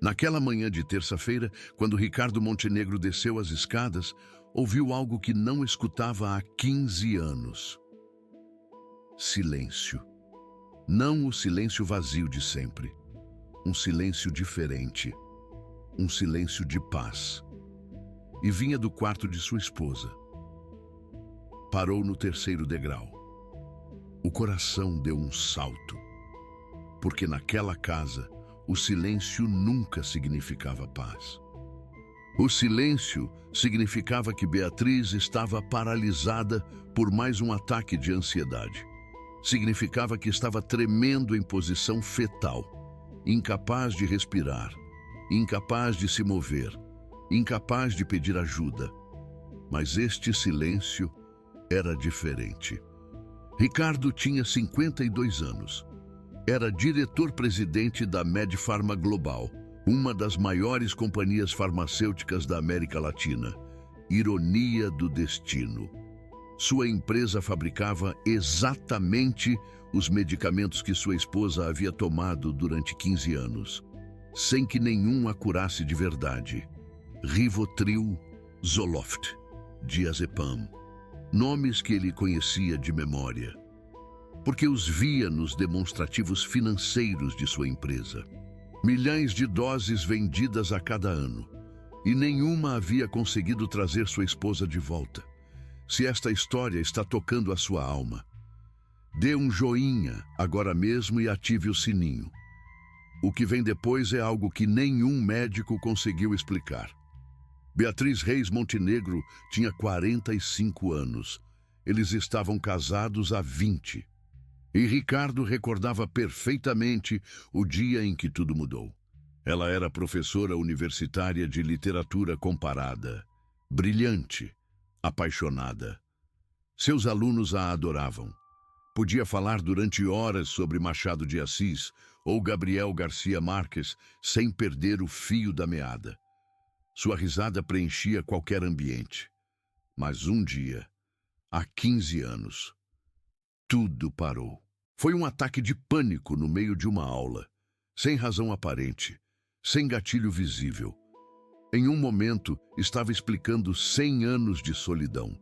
Naquela manhã de terça-feira, quando Ricardo Montenegro desceu as escadas, ouviu algo que não escutava há 15 anos. Silêncio. Não o silêncio vazio de sempre. Um silêncio diferente. Um silêncio de paz. E vinha do quarto de sua esposa. Parou no terceiro degrau. O coração deu um salto. Porque naquela casa, o silêncio nunca significava paz. O silêncio significava que Beatriz estava paralisada por mais um ataque de ansiedade. Significava que estava tremendo em posição fetal, incapaz de respirar, incapaz de se mover, incapaz de pedir ajuda. Mas este silêncio era diferente. Ricardo tinha 52 anos. Era diretor-presidente da Medfarma Global, uma das maiores companhias farmacêuticas da América Latina. Ironia do destino. Sua empresa fabricava exatamente os medicamentos que sua esposa havia tomado durante 15 anos, sem que nenhum a curasse de verdade. Rivotril, Zoloft, Diazepam, nomes que ele conhecia de memória, porque os via nos demonstrativos financeiros de sua empresa. Milhões de doses vendidas a cada ano, e nenhuma havia conseguido trazer sua esposa de volta. Se esta história está tocando a sua alma, dê um joinha agora mesmo e ative o sininho. O que vem depois é algo que nenhum médico conseguiu explicar. Beatriz Reis Montenegro tinha 45 anos. Eles estavam casados há 20. E Ricardo recordava perfeitamente o dia em que tudo mudou. Ela era professora universitária de literatura comparada, brilhante, apaixonada. Seus alunos a adoravam. Podia falar durante horas sobre Machado de Assis ou Gabriel Garcia Marques sem perder o fio da meada. Sua risada preenchia qualquer ambiente. Mas um dia, há 15 anos, tudo parou. Foi um ataque de pânico no meio de uma aula, sem razão aparente, sem gatilho visível. Em um momento, estava explicando 100 anos de solidão,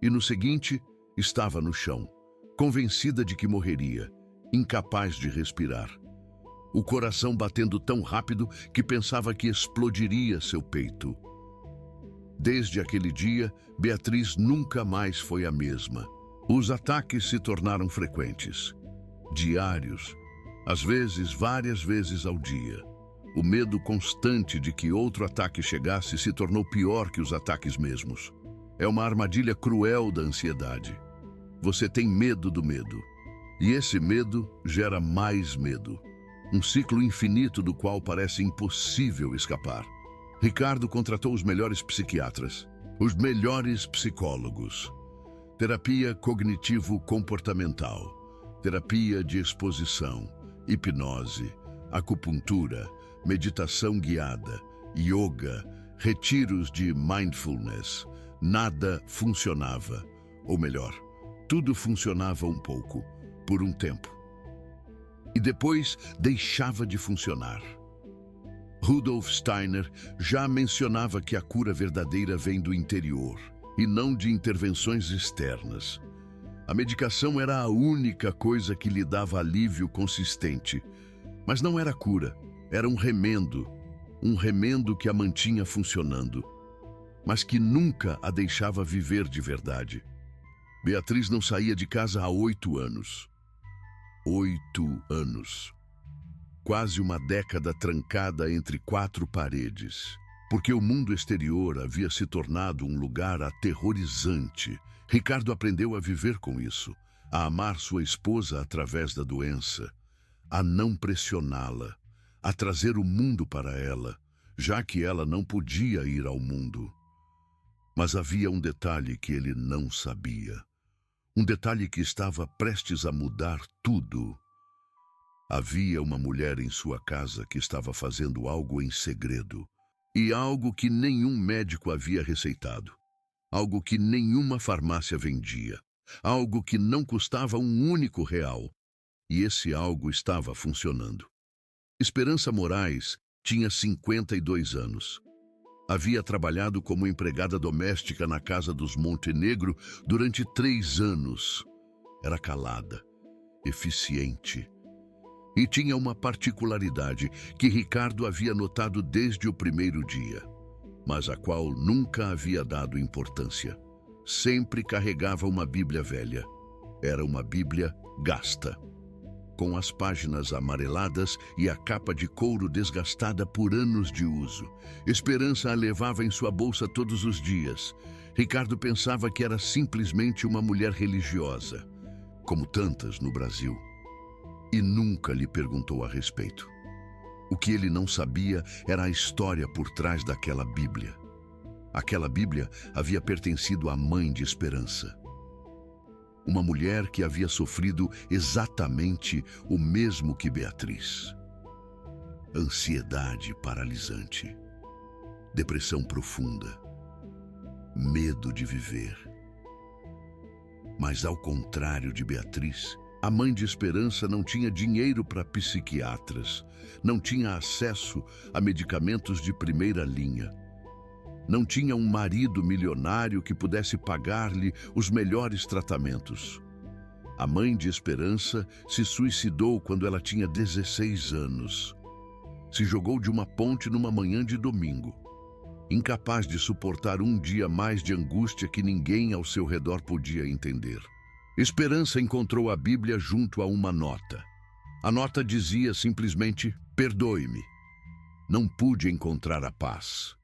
e no seguinte, estava no chão, convencida de que morreria, incapaz de respirar. O coração batendo tão rápido que pensava que explodiria seu peito. Desde aquele dia, Beatriz nunca mais foi a mesma. Os ataques se tornaram frequentes, diários, às vezes várias vezes ao dia. O medo constante de que outro ataque chegasse se tornou pior que os ataques mesmos. É uma armadilha cruel da ansiedade. Você tem medo do medo, e esse medo gera mais medo. Um ciclo infinito do qual parece impossível escapar. Ricardo contratou os melhores psiquiatras, os melhores psicólogos. Terapia cognitivo-comportamental, terapia de exposição, hipnose, acupuntura, meditação guiada, yoga, retiros de mindfulness. Nada funcionava, ou melhor, tudo funcionava um pouco, por um tempo. E depois deixava de funcionar. Rudolf Steiner já mencionava que a cura verdadeira vem do interior, e não de intervenções externas. A medicação era a única coisa que lhe dava alívio consistente, mas não era cura, era um remendo que a mantinha funcionando, mas que nunca a deixava viver de verdade. Beatriz não saía de casa há 8 anos. 8 anos. Quase uma década trancada entre 4 paredes. Porque o mundo exterior havia se tornado um lugar aterrorizante. Ricardo aprendeu a viver com isso, a amar sua esposa através da doença, a não pressioná-la, a trazer o mundo para ela, já que ela não podia ir ao mundo. Mas havia um detalhe que ele não sabia. Um detalhe que estava prestes a mudar tudo. Havia uma mulher em sua casa que estava fazendo algo em segredo. E algo que nenhum médico havia receitado. Algo que nenhuma farmácia vendia. Algo que não custava um único real. E esse algo estava funcionando. Esperança Moraes Tinha 52 anos. Havia trabalhado como empregada doméstica na casa dos Montenegro durante 3 anos. Era calada, eficiente. E tinha uma particularidade que Ricardo havia notado desde o primeiro dia, mas a qual nunca havia dado importância. Sempre carregava uma Bíblia velha. Era uma Bíblia gasta, com as páginas amareladas e a capa de couro desgastada por anos de uso. Esperança a levava em sua bolsa todos os dias. Ricardo pensava que era simplesmente uma mulher religiosa, como tantas no Brasil, e nunca lhe perguntou a respeito. O que ele não sabia era a história por trás daquela Bíblia. Aquela Bíblia havia pertencido à mãe de Esperança. Uma mulher que havia sofrido exatamente o mesmo que Beatriz. Ansiedade paralisante, depressão profunda, medo de viver. Mas ao contrário de Beatriz, a mãe de Esperança não tinha dinheiro para psiquiatras, não tinha acesso a medicamentos de primeira linha. Não tinha um marido milionário que pudesse pagar-lhe os melhores tratamentos. A mãe de Esperança se suicidou quando ela tinha 16 anos. Se jogou de uma ponte numa manhã de domingo, incapaz de suportar um dia mais de angústia que ninguém ao seu redor podia entender. Esperança encontrou a Bíblia junto a uma nota. A nota dizia simplesmente: "Perdoe-me. Não pude encontrar a paz."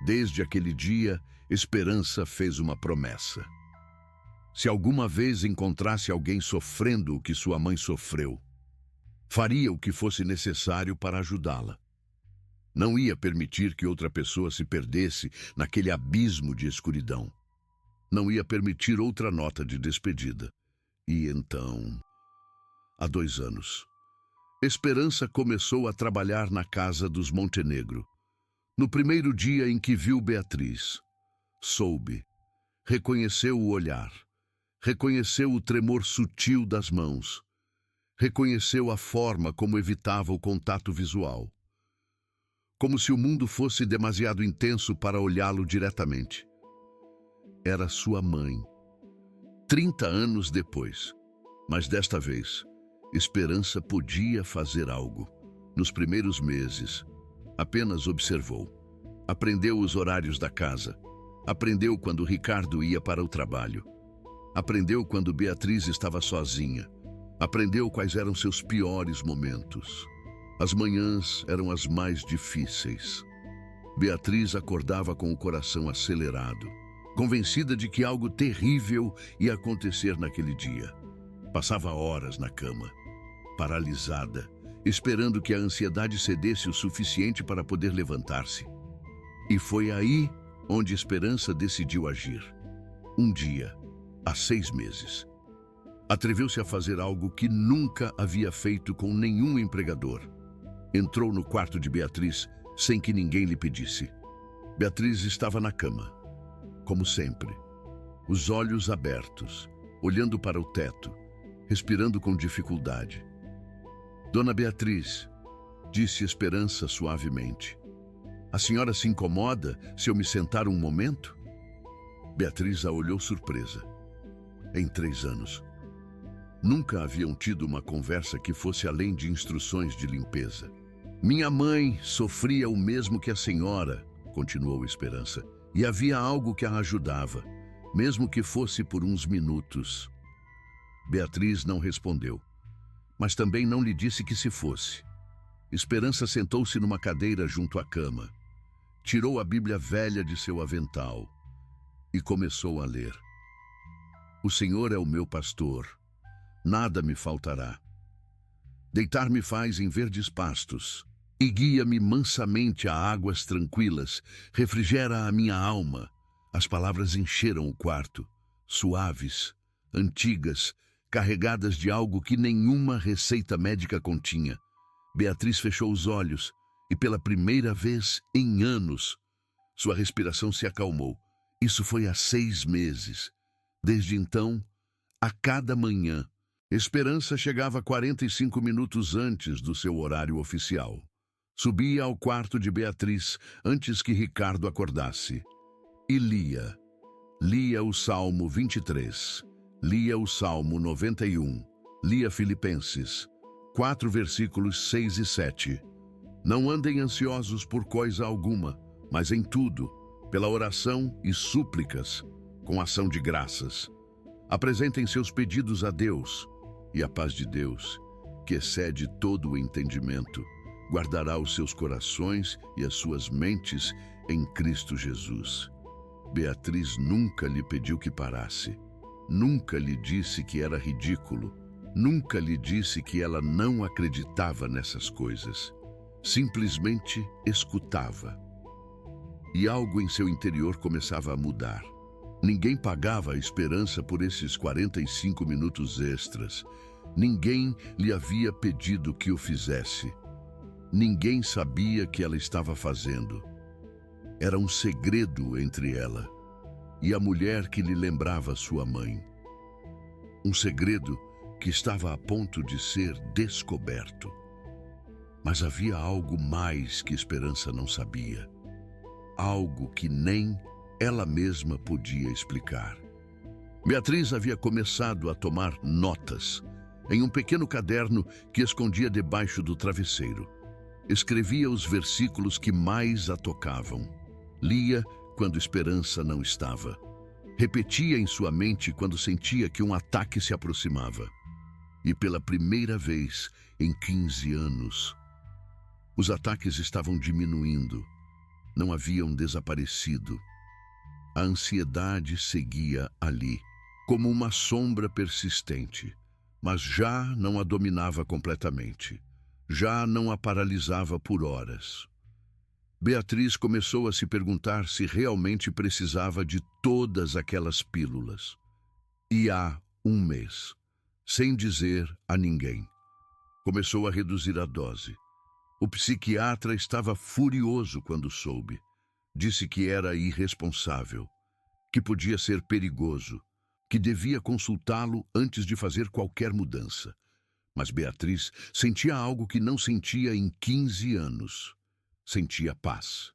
Desde aquele dia, Esperança fez uma promessa. Se alguma vez encontrasse alguém sofrendo o que sua mãe sofreu, faria o que fosse necessário para ajudá-la. Não ia permitir que outra pessoa se perdesse naquele abismo de escuridão. Não ia permitir outra nota de despedida. E então, há 2 anos, Esperança começou a trabalhar na casa dos Montenegro. No primeiro dia em que viu Beatriz, soube, reconheceu o olhar, reconheceu o tremor sutil das mãos, reconheceu a forma como evitava o contato visual. Como se o mundo fosse demasiado intenso para olhá-lo diretamente. Era sua mãe, 30 anos depois, mas desta vez, Esperança podia fazer algo. Nos primeiros meses, apenas observou. Aprendeu os horários da casa. Aprendeu quando Ricardo ia para o trabalho. Aprendeu quando Beatriz estava sozinha. Aprendeu quais eram seus piores momentos. As manhãs eram as mais difíceis. Beatriz acordava com o coração acelerado, convencida de que algo terrível ia acontecer naquele dia. Passava horas na cama, paralisada, esperando que a ansiedade cedesse o suficiente para poder levantar-se. E foi aí onde Esperança decidiu agir. Um dia, há 6 meses, atreveu-se a fazer algo que nunca havia feito com nenhum empregador. Entrou no quarto de Beatriz sem que ninguém lhe pedisse. Beatriz estava na cama, como sempre, os olhos abertos, olhando para o teto, respirando com dificuldade. "Dona Beatriz", disse Esperança suavemente, "a senhora se incomoda se eu me sentar um momento?" Beatriz a olhou surpresa. Em 3 anos, nunca haviam tido uma conversa que fosse além de instruções de limpeza. "Minha mãe sofria o mesmo que a senhora", continuou Esperança, "e havia algo que a ajudava, mesmo que fosse por uns minutos." Beatriz não respondeu, mas também não lhe disse que se fosse. Esperança sentou-se numa cadeira junto à cama, tirou a Bíblia velha de seu avental e começou a ler. "O Senhor é o meu pastor, nada me faltará. Deitar-me faz em verdes pastos, e guia-me mansamente a águas tranquilas, refrigera a minha alma." As palavras encheram o quarto, suaves, antigas, carregadas de algo que nenhuma receita médica continha. Beatriz fechou os olhos e, pela primeira vez em anos, sua respiração se acalmou. Isso foi há 6 meses. Desde então, a cada manhã, Esperança chegava 45 minutos antes do seu horário oficial. Subia ao quarto de Beatriz antes que Ricardo acordasse. E lia. Lia o Salmo 23. Lia o Salmo 91. Lia Filipenses 4 versículos 6 e 7. Não andem ansiosos por coisa alguma, mas em tudo, pela oração e súplicas, com ação de graças. Apresentem seus pedidos a Deus, e a paz de Deus, que excede todo o entendimento, guardará os seus corações e as suas mentes em Cristo Jesus. Beatriz nunca lhe pediu que parasse, nunca lhe disse que era ridículo, nunca lhe disse que ela não acreditava nessas coisas. Simplesmente escutava. E algo em seu interior começava a mudar. Ninguém pagava a esperança por esses 45 minutos extras. Ninguém lhe havia pedido que o fizesse. Ninguém sabia que ela estava fazendo. Era um segredo entre ela e a mulher que lhe lembrava sua mãe. Um segredo que estava a ponto de ser descoberto. Mas havia algo mais que Esperança não sabia. Algo que nem ela mesma podia explicar. Beatriz havia começado a tomar notas em um pequeno caderno que escondia debaixo do travesseiro. Escrevia os versículos que mais a tocavam. Lia quando Esperança não estava. Repetia em sua mente quando sentia que um ataque se aproximava. E pela primeira vez em 15 anos, os ataques estavam diminuindo. Não haviam desaparecido. A ansiedade seguia ali, como uma sombra persistente, mas já não a dominava completamente. Já não a paralisava por horas. Beatriz começou a se perguntar se realmente precisava de todas aquelas pílulas. E há um mês, sem dizer a ninguém, começou a reduzir a dose. O psiquiatra estava furioso quando soube. Disse que era irresponsável, que podia ser perigoso, que devia consultá-lo antes de fazer qualquer mudança. Mas Beatriz sentia algo que não sentia em 15 anos. Sentia paz.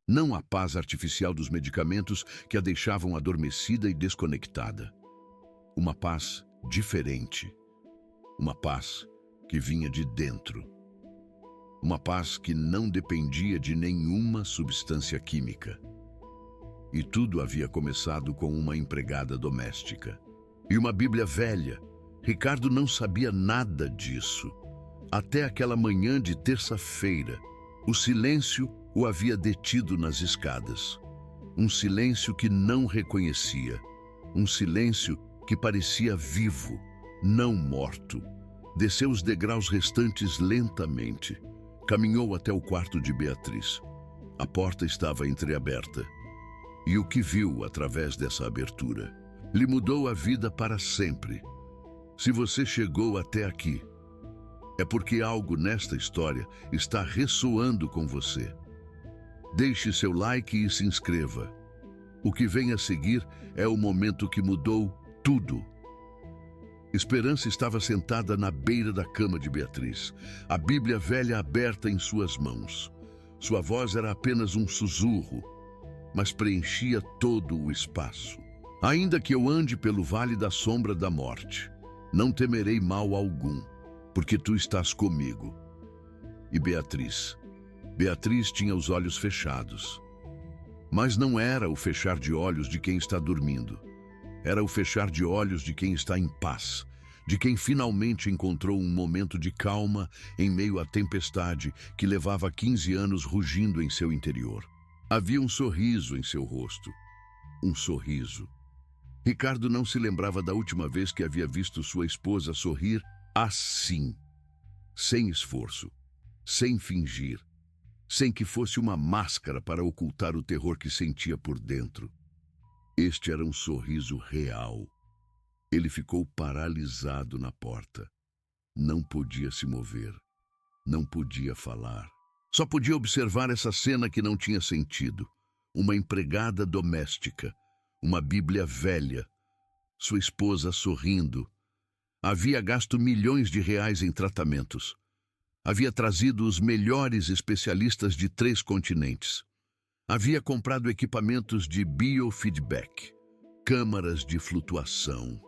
Não a paz artificial dos medicamentos que a deixavam adormecida e desconectada. Uma paz diferente. Uma paz que vinha de dentro. Uma paz que não dependia de nenhuma substância química. E tudo havia começado com uma empregada doméstica. E uma Bíblia velha. Ricardo não sabia nada disso. Até aquela manhã de terça-feira, o silêncio o havia detido nas escadas. Um silêncio que não reconhecia. Um silêncio que parecia vivo, não morto. Desceu os degraus restantes lentamente. Caminhou até o quarto de Beatriz. A porta estava entreaberta. E o que viu através dessa abertura lhe mudou a vida para sempre. Se você chegou até aqui, é porque algo nesta história está ressoando com você. Deixe seu like e se inscreva. O que vem a seguir é o momento que mudou tudo. Esperança estava sentada na beira da cama de Beatriz, a Bíblia velha aberta em suas mãos. Sua voz era apenas um sussurro, mas preenchia todo o espaço. Ainda que eu ande pelo vale da sombra da morte, não temerei mal algum, porque tu estás comigo. E Beatriz tinha os olhos fechados. Mas não era o fechar de olhos de quem está dormindo. Era o fechar de olhos de quem está em paz, de quem finalmente encontrou um momento de calma em meio à tempestade que levava 15 anos rugindo em seu interior. Havia um sorriso em seu rosto. Um sorriso. Ricardo não se lembrava da última vez que havia visto sua esposa sorrir assim, sem esforço, sem fingir, sem que fosse uma máscara para ocultar o terror que sentia por dentro. Este era um sorriso real. Ele ficou paralisado na porta. Não podia se mover. Não podia falar. Só podia observar essa cena que não tinha sentido. Uma empregada doméstica, uma Bíblia velha, sua esposa sorrindo. Havia gasto milhões de reais em tratamentos. Havia trazido os melhores especialistas de 3 continentes. Havia comprado equipamentos de biofeedback, câmaras de flutuação,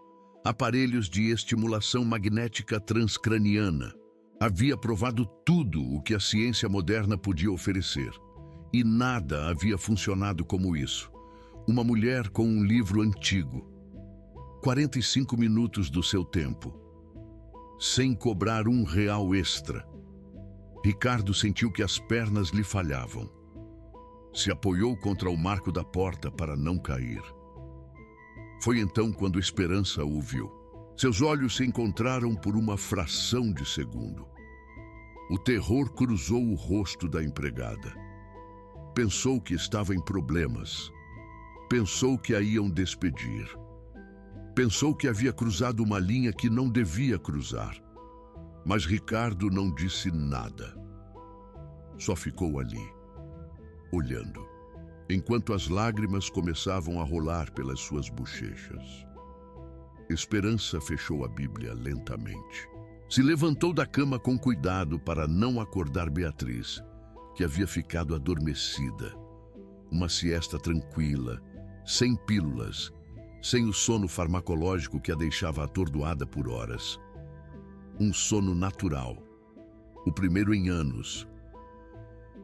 aparelhos de estimulação magnética transcraniana. Havia provado tudo o que a ciência moderna podia oferecer. E nada havia funcionado como isso. Uma mulher com um livro antigo. 45 minutos do seu tempo, sem cobrar R$1 extra. Ricardo sentiu que as pernas lhe falhavam. Se apoiou contra o marco da porta para não cair. Foi então quando Esperança o viu. Seus olhos se encontraram por uma fração de segundo. O terror cruzou o rosto da empregada. Pensou que estava em problemas. Pensou que a iam despedir. Pensou que havia cruzado uma linha que não devia cruzar. Mas Ricardo não disse nada. Só ficou ali, olhando, enquanto as lágrimas começavam a rolar pelas suas bochechas. Esperança fechou a Bíblia lentamente. Se levantou da cama com cuidado para não acordar Beatriz, que havia ficado adormecida. Uma siesta tranquila, sem pílulas, sem o sono farmacológico que a deixava atordoada por horas. Um sono natural, o primeiro em anos.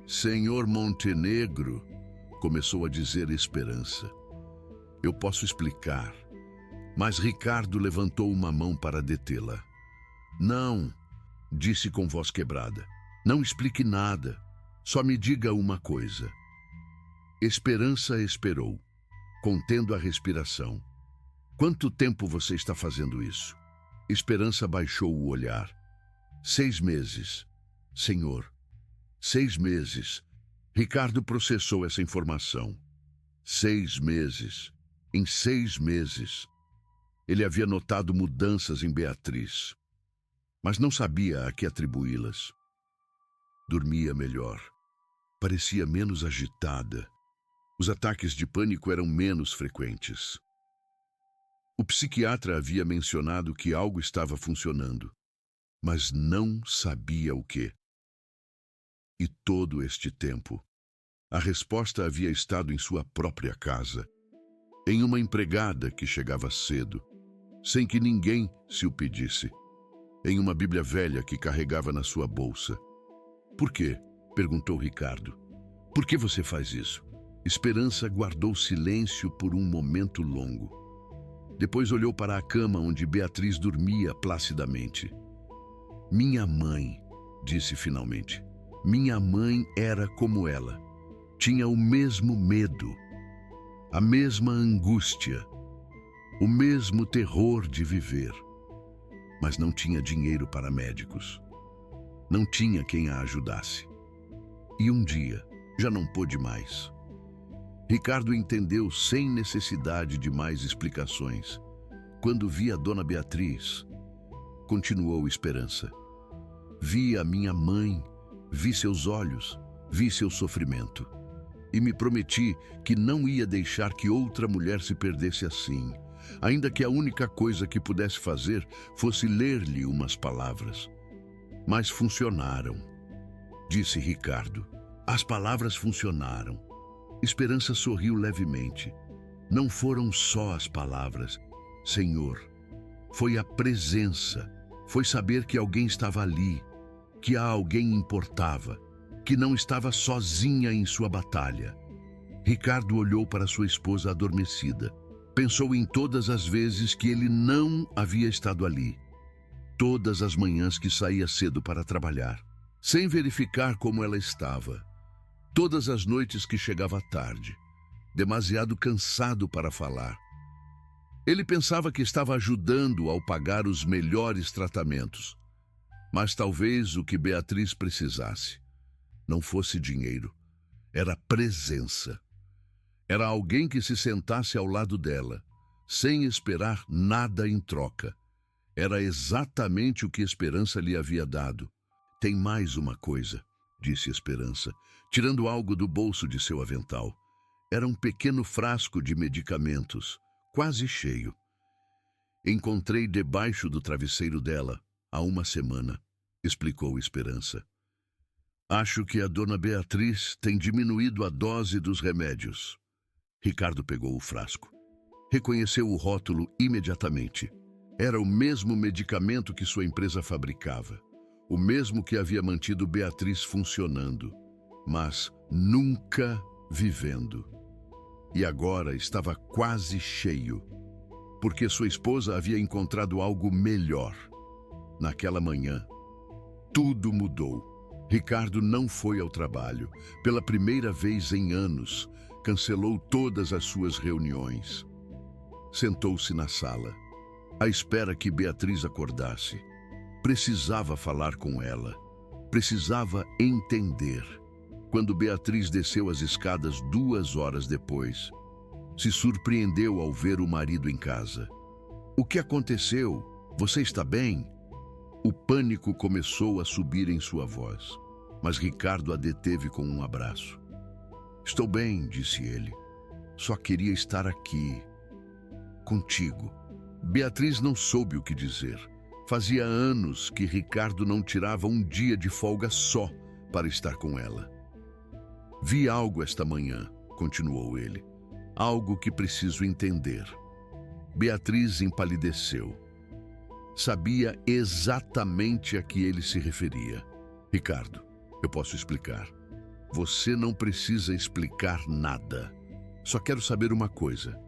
Senhor Montenegro, começou a dizer Esperança. Eu posso explicar. Mas Ricardo levantou uma mão para detê-la. Não, disse com voz quebrada. Não explique nada. Só me diga uma coisa. Esperança esperou, contendo a respiração. Quanto tempo você está fazendo isso? Esperança baixou o olhar. 6 meses, senhor. 6 meses. Ricardo processou essa informação. 6 meses. Em 6 meses. Ele havia notado mudanças em Beatriz, mas não sabia a que atribuí-las. Dormia melhor. Parecia menos agitada. Os ataques de pânico eram menos frequentes. O psiquiatra havia mencionado que algo estava funcionando, mas não sabia o quê. E todo este tempo, a resposta havia estado em sua própria casa, em uma empregada que chegava cedo, sem que ninguém se o pedisse, em uma Bíblia velha que carregava na sua bolsa. Por quê? Perguntou Ricardo. Por que você faz isso? Esperança guardou silêncio por um momento longo. Depois olhou para a cama onde Beatriz dormia placidamente. Minha mãe, disse finalmente. Minha mãe era como ela. Tinha o mesmo medo, a mesma angústia, o mesmo terror de viver. Mas não tinha dinheiro para médicos. Não tinha quem a ajudasse. E um dia, já não pôde mais. Ricardo entendeu sem necessidade de mais explicações. Quando vi a dona Beatriz, continuou Esperança. Vi a minha mãe, vi seus olhos, vi seu sofrimento. E me prometi que não ia deixar que outra mulher se perdesse assim, ainda que a única coisa que pudesse fazer fosse ler-lhe umas palavras. Mas funcionaram, disse Ricardo. As palavras funcionaram. Esperança sorriu levemente. Não foram só as palavras, Senhor. Foi a presença. Foi saber que alguém estava ali, que a alguém importava, que não estava sozinha em sua batalha. Ricardo olhou para sua esposa adormecida. Pensou em todas as vezes que ele não havia estado ali. Todas as manhãs que saía cedo para trabalhar, sem verificar como ela estava. Todas as noites que chegava tarde, demasiado cansado para falar. Ele pensava que estava ajudando ao pagar os melhores tratamentos. Mas talvez o que Beatriz precisasse não fosse dinheiro, era presença. Era alguém que se sentasse ao lado dela, sem esperar nada em troca. Era exatamente o que Esperança lhe havia dado. Tem mais uma coisa, disse Esperança, tirando algo do bolso de seu avental. Era um pequeno frasco de medicamentos, quase cheio. Encontrei debaixo do travesseiro dela há uma semana, explicou Esperança. Acho que a dona Beatriz tem diminuído a dose dos remédios. Ricardo pegou o frasco. Reconheceu o rótulo imediatamente. Era o mesmo medicamento que sua empresa fabricava. O mesmo que havia mantido Beatriz funcionando, mas nunca vivendo. E agora estava quase cheio, porque sua esposa havia encontrado algo melhor. Naquela manhã, tudo mudou. Ricardo não foi ao trabalho. Pela primeira vez em anos, cancelou todas as suas reuniões. Sentou-se na sala, à espera que Beatriz acordasse. Precisava falar com ela. Precisava entender. Quando Beatriz desceu as escadas 2 horas depois, se surpreendeu ao ver o marido em casa. O que aconteceu? Você está bem? O pânico começou a subir em sua voz, mas Ricardo a deteve com um abraço. Estou bem, disse ele. Só queria estar aqui, contigo. Beatriz não soube o que dizer. Fazia anos que Ricardo não tirava um dia de folga só para estar com ela. Vi algo esta manhã, continuou ele. Algo que preciso entender. Beatriz empalideceu. Sabia exatamente a que ele se referia. Ricardo, eu posso explicar. Você não precisa explicar nada. Só quero saber uma coisa.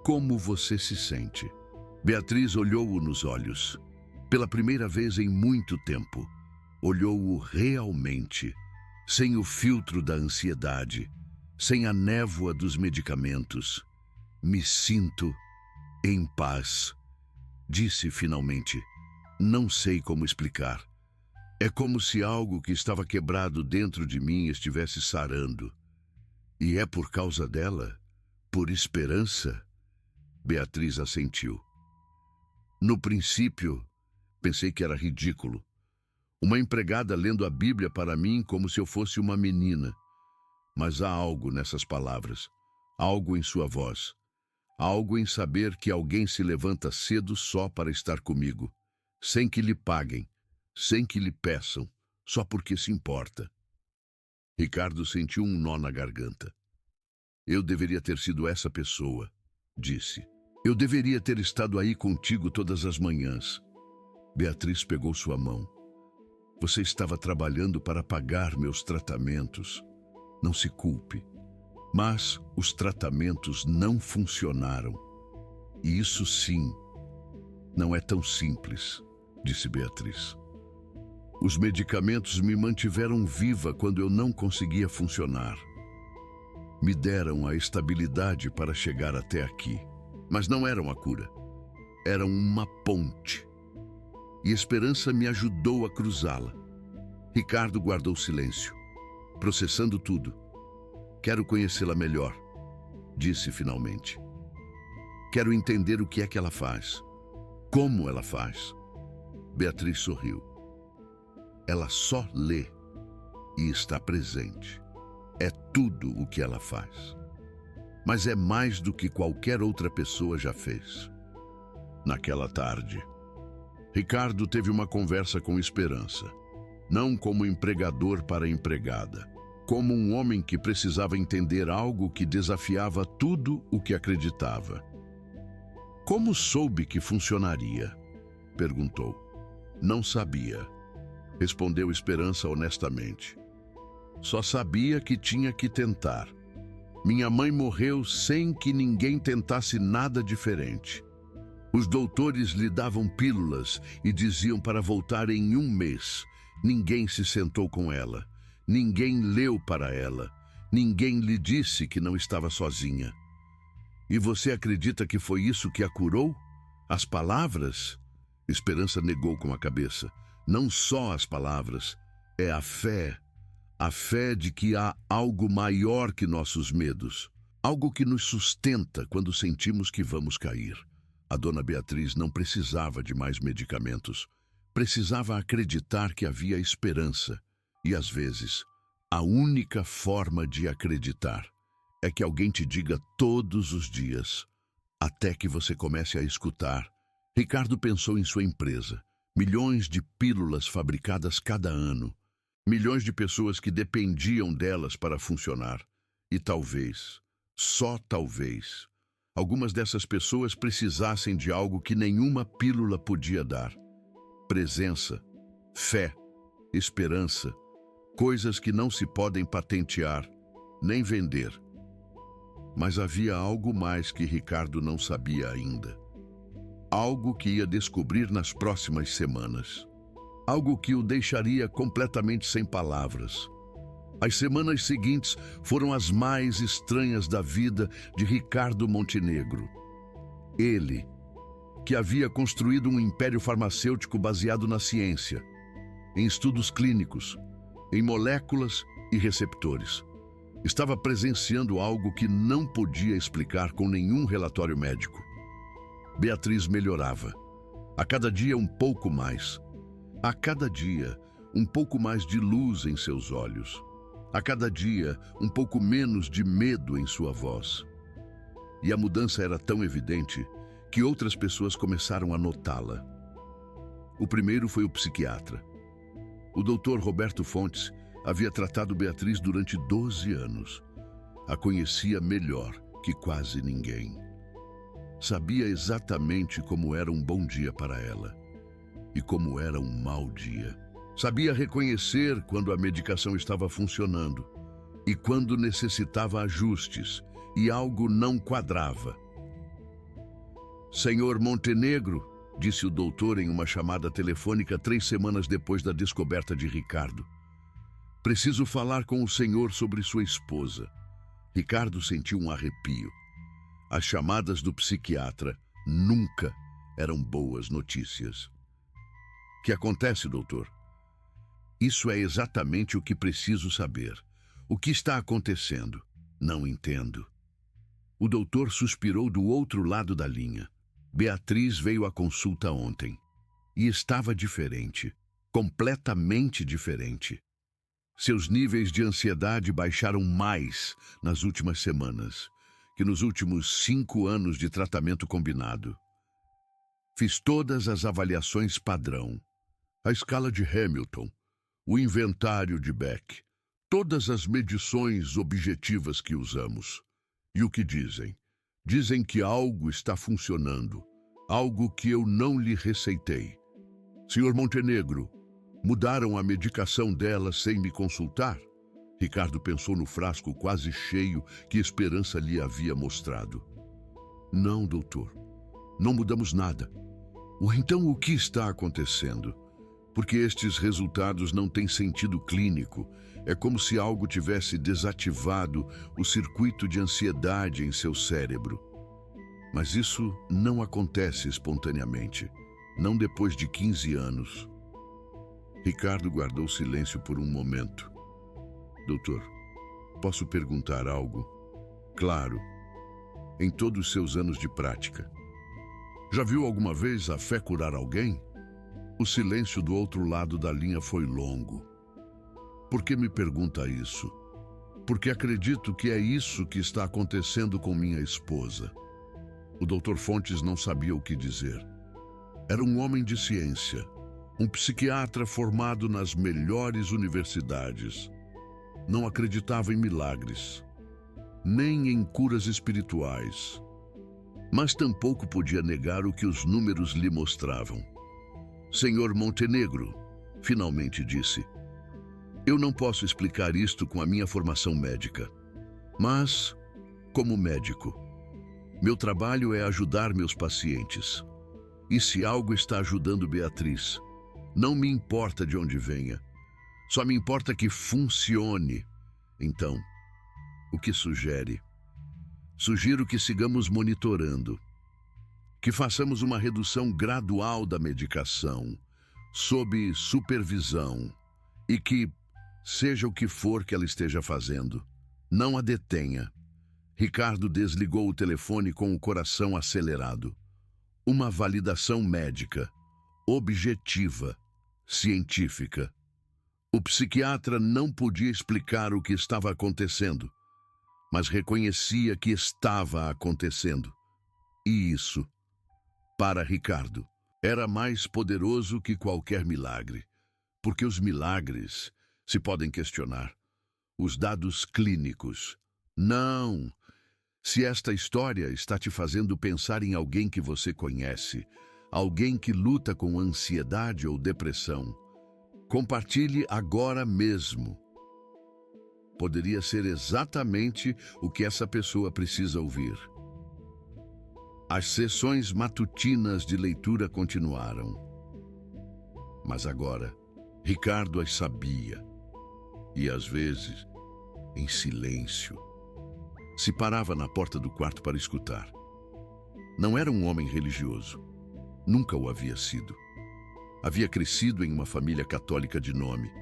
Como você se sente? Beatriz olhou-o nos olhos. Pela primeira vez em muito tempo. Olhou-o realmente, sem o filtro da ansiedade, sem a névoa dos medicamentos. Me sinto em paz, disse finalmente. Não sei como explicar. É como se algo que estava quebrado dentro de mim estivesse sarando. E é por causa dela? Por esperança? Beatriz assentiu. No princípio, pensei que era ridículo. Uma empregada lendo a Bíblia para mim como se eu fosse uma menina. Mas há algo nessas palavras, algo em sua voz, algo em saber que alguém se levanta cedo só para estar comigo, sem que lhe paguem, sem que lhe peçam, só porque se importa. Ricardo sentiu um nó na garganta. Eu deveria ter sido essa pessoa, disse. Eu deveria ter estado aí contigo todas as manhãs. Beatriz pegou sua mão. Você estava trabalhando para pagar meus tratamentos. Não se culpe. Mas os tratamentos não funcionaram. E isso sim, não é tão simples, disse Beatriz. Os medicamentos me mantiveram viva quando eu não conseguia funcionar. Me deram a estabilidade para chegar até aqui. Mas não eram a cura. Eram uma ponte. E esperança me ajudou a cruzá-la. Ricardo guardou silêncio, processando tudo. Quero conhecê-la melhor, disse finalmente. Quero entender o que é que ela faz. Como ela faz. Beatriz sorriu. Ela só lê e está presente. É tudo o que ela faz. Mas é mais do que qualquer outra pessoa já fez. Naquela tarde, Ricardo teve uma conversa com Esperança, não como empregador para empregada, como um homem que precisava entender algo que desafiava tudo o que acreditava. Como soube que funcionaria? Perguntou. Não sabia, respondeu Esperança honestamente. Só sabia que tinha que tentar. Minha mãe morreu sem que ninguém tentasse nada diferente. Os doutores lhe davam pílulas e diziam para voltar em 1 mês. Ninguém se sentou com ela. Ninguém leu para ela. Ninguém lhe disse que não estava sozinha. E você acredita que foi isso que a curou? As palavras? Esperança negou com a cabeça. Não só as palavras, é a fé. A fé de que há algo maior que nossos medos. Algo que nos sustenta quando sentimos que vamos cair. A dona Beatriz não precisava de mais medicamentos. Precisava acreditar que havia esperança. E às vezes, a única forma de acreditar é que alguém te diga todos os dias, até que você comece a escutar. Ricardo pensou em sua empresa. Milhões de pílulas fabricadas cada ano. Milhões de pessoas que dependiam delas para funcionar. E talvez, só talvez, algumas dessas pessoas precisassem de algo que nenhuma pílula podia dar. Presença, fé, esperança, coisas que não se podem patentear, nem vender. Mas havia algo mais que Ricardo não sabia ainda. Algo que ia descobrir nas próximas semanas. Algo que o deixaria completamente sem palavras. As semanas seguintes foram as mais estranhas da vida de Ricardo Montenegro. Ele, que havia construído um império farmacêutico baseado na ciência, em estudos clínicos, em moléculas e receptores, estava presenciando algo que não podia explicar com nenhum relatório médico. Beatriz melhorava. A cada dia um pouco mais. A cada dia, um pouco mais de luz em seus olhos. A cada dia, um pouco menos de medo em sua voz. E a mudança era tão evidente que outras pessoas começaram a notá-la. O primeiro foi o psiquiatra. O Dr. Roberto Fontes havia tratado Beatriz durante 12 anos. A conhecia melhor que quase ninguém. Sabia exatamente como era um bom dia para ela e como era um mau dia. Sabia reconhecer quando a medicação estava funcionando e quando necessitava ajustes e algo não quadrava. Senhor Montenegro, disse o doutor em uma chamada telefônica 3 semanas depois da descoberta de Ricardo. Preciso falar com o senhor sobre sua esposa. Ricardo sentiu um arrepio. As chamadas do psiquiatra nunca eram boas notícias. O que acontece, doutor? Isso é exatamente o que preciso saber. O que está acontecendo? Não entendo. O doutor suspirou do outro lado da linha. Beatriz veio à consulta ontem. E estava diferente. Completamente diferente. Seus níveis de ansiedade baixaram mais nas últimas semanas que nos últimos 5 anos de tratamento combinado. Fiz todas as avaliações padrão. A escala de Hamilton, o inventário de Beck, todas as medições objetivas que usamos. E o que dizem? Dizem que algo está funcionando, algo que eu não lhe receitei. Senhor Montenegro, mudaram a medicação dela sem me consultar? Ricardo pensou no frasco quase cheio que Esperança lhe havia mostrado. Não, doutor. Não mudamos nada. Então o que está acontecendo? Porque estes resultados não têm sentido clínico. É como se algo tivesse desativado o circuito de ansiedade em seu cérebro. Mas isso não acontece espontaneamente. Não depois de 15 anos. Ricardo guardou silêncio por um momento. Doutor, posso perguntar algo? Claro. Em todos os seus anos de prática. Já viu alguma vez a fé curar alguém? O silêncio do outro lado da linha foi longo. Por que me pergunta isso? Porque acredito que é isso que está acontecendo com minha esposa. O Dr. Fontes não sabia o que dizer. Era um homem de ciência, um psiquiatra formado nas melhores universidades. Não acreditava em milagres, nem em curas espirituais. Mas tampouco podia negar o que os números lhe mostravam. Senhor Montenegro, finalmente disse, eu não posso explicar isto com a minha formação médica. Mas, como médico, meu trabalho é ajudar meus pacientes. E se algo está ajudando Beatriz, não me importa de onde venha. Só me importa que funcione. Então, o que sugere? Sugiro que sigamos monitorando. Que façamos uma redução gradual da medicação, sob supervisão, e que, seja o que for que ela esteja fazendo, não a detenha. Ricardo desligou o telefone com o coração acelerado. Uma validação médica, objetiva, científica. O psiquiatra não podia explicar o que estava acontecendo, mas reconhecia que estava acontecendo. E isso, para Ricardo, era mais poderoso que qualquer milagre, porque os milagres Se podem questionar. Os dados clínicos. Não! Se esta história está te fazendo pensar em alguém que você conhece, alguém que luta com ansiedade ou depressão, compartilhe agora mesmo. Poderia ser exatamente o que essa pessoa precisa ouvir. As sessões matutinas de leitura continuaram. Mas agora, Ricardo as sabia. E às vezes, em silêncio, se parava na porta do quarto para escutar. Não era um homem religioso. Nunca o havia sido. Havia crescido em uma família católica de nome,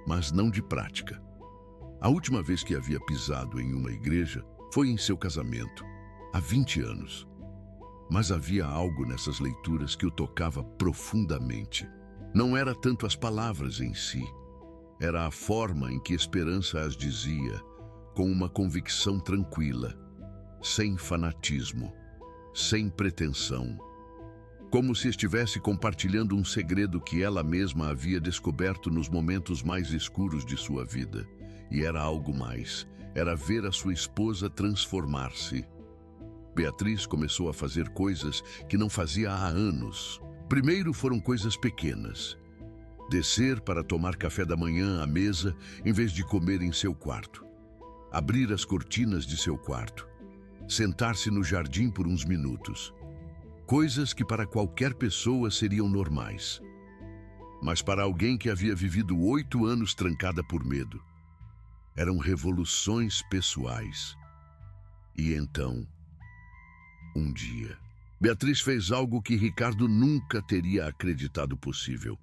mas não de prática. A última vez que havia pisado em uma igreja foi em seu casamento, há 20 anos. Mas havia algo nessas leituras que o tocava profundamente. Não era tanto as palavras em si, era a forma em que Esperança as dizia, com uma convicção tranquila, sem fanatismo, sem pretensão, como se estivesse compartilhando um segredo que ela mesma havia descoberto nos momentos mais escuros de sua vida. E era algo mais, era ver a sua esposa transformar-se. Beatriz começou a fazer coisas que não fazia há anos. Primeiro foram coisas pequenas. Descer para tomar café da manhã à mesa em vez de comer em seu quarto. Abrir as cortinas de seu quarto. Sentar-se no jardim por uns minutos. Coisas que para qualquer pessoa seriam normais. Mas para alguém que havia vivido 8 anos trancada por medo, eram revoluções pessoais. E então, um dia, Beatriz fez algo que Ricardo nunca teria acreditado possível.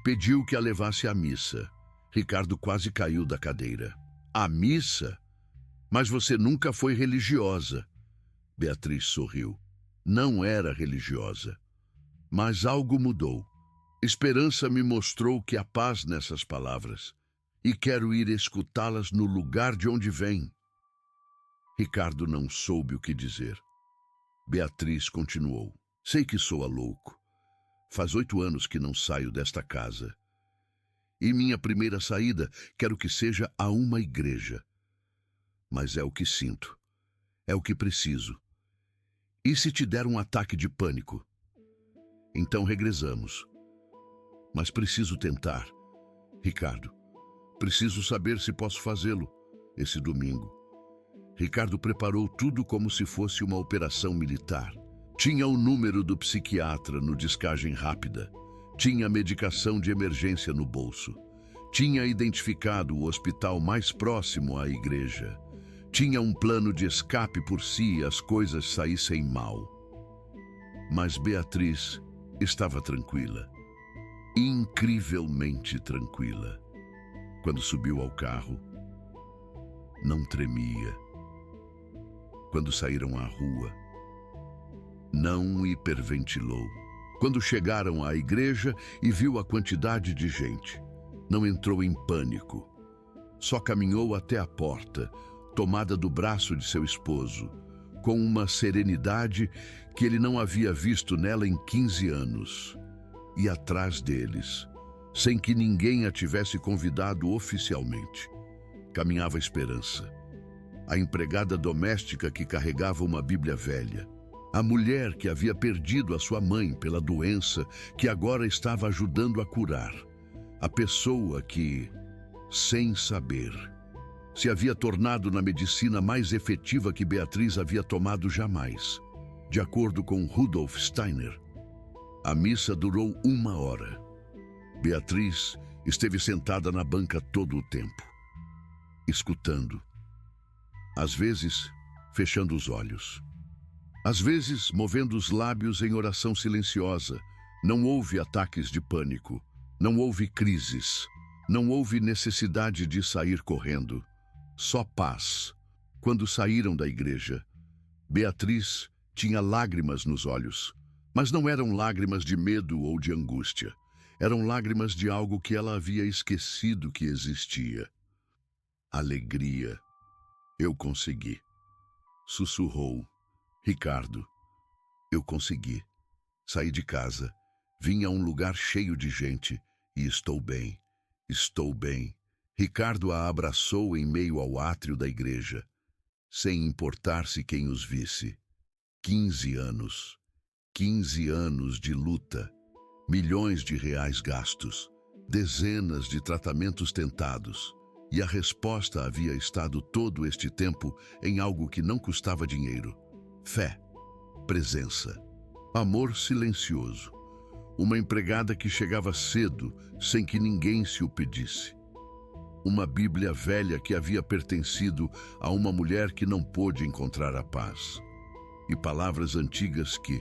Pediu que a levasse à missa. Ricardo quase caiu da cadeira. À missa? Mas você nunca foi religiosa. Beatriz sorriu. Não era religiosa. Mas algo mudou. Esperança me mostrou que há paz nessas palavras. E quero ir escutá-las no lugar de onde vem. Ricardo não soube o que dizer. Beatriz continuou. Sei que soa louco. Faz 8 anos que não saio desta casa. E minha primeira saída quero que seja a uma igreja. Mas é o que sinto. É o que preciso. E se te der um ataque de pânico? Então regressamos. Mas preciso tentar. Ricardo. Preciso saber se posso fazê-lo, esse domingo. Ricardo preparou tudo como se fosse uma operação militar. Tinha o número do psiquiatra no descagem rápida. Tinha medicação de emergência no bolso. Tinha identificado o hospital mais próximo à igreja. Tinha um plano de escape por se as coisas saíssem mal. Mas Beatriz estava tranquila. Incrivelmente tranquila. Quando subiu ao carro, não tremia. Quando saíram à rua, não hiperventilou. Quando chegaram à igreja e viu a quantidade de gente, não entrou em pânico. Só caminhou até a porta, tomada do braço de seu esposo, com uma serenidade que ele não havia visto nela em 15 anos. E atrás deles, sem que ninguém a tivesse convidado oficialmente, caminhava Esperança, a empregada doméstica que carregava uma Bíblia velha, a mulher que havia perdido a sua mãe pela doença que agora estava ajudando a curar, a pessoa que, sem saber, se havia tornado na medicina mais efetiva que Beatriz havia tomado jamais. De acordo com Rudolf Steiner, a missa durou 1 hora. Beatriz esteve sentada na banca todo o tempo, escutando. Às vezes, fechando os olhos. Às vezes, movendo os lábios em oração silenciosa. Não houve ataques de pânico. Não houve crises. Não houve necessidade de sair correndo. Só paz. Quando saíram da igreja, Beatriz tinha lágrimas nos olhos. Mas não eram lágrimas de medo ou de angústia. Eram lágrimas de algo que ela havia esquecido que existia. Alegria. Eu consegui. Sussurrou. Ricardo. Eu consegui. Saí de casa. Vim a um lugar cheio de gente. E estou bem. Estou bem. Ricardo a abraçou em meio ao átrio da igreja, sem importar-se quem os visse. 15 anos. 15 anos de luta, milhões de reais gastos, dezenas de tratamentos tentados, e a resposta havia estado todo este tempo em algo que não custava dinheiro: fé, presença, amor silencioso, uma empregada que chegava cedo sem que ninguém se o pedisse. Uma Bíblia velha que havia pertencido a uma mulher que não pôde encontrar a paz. E palavras antigas que,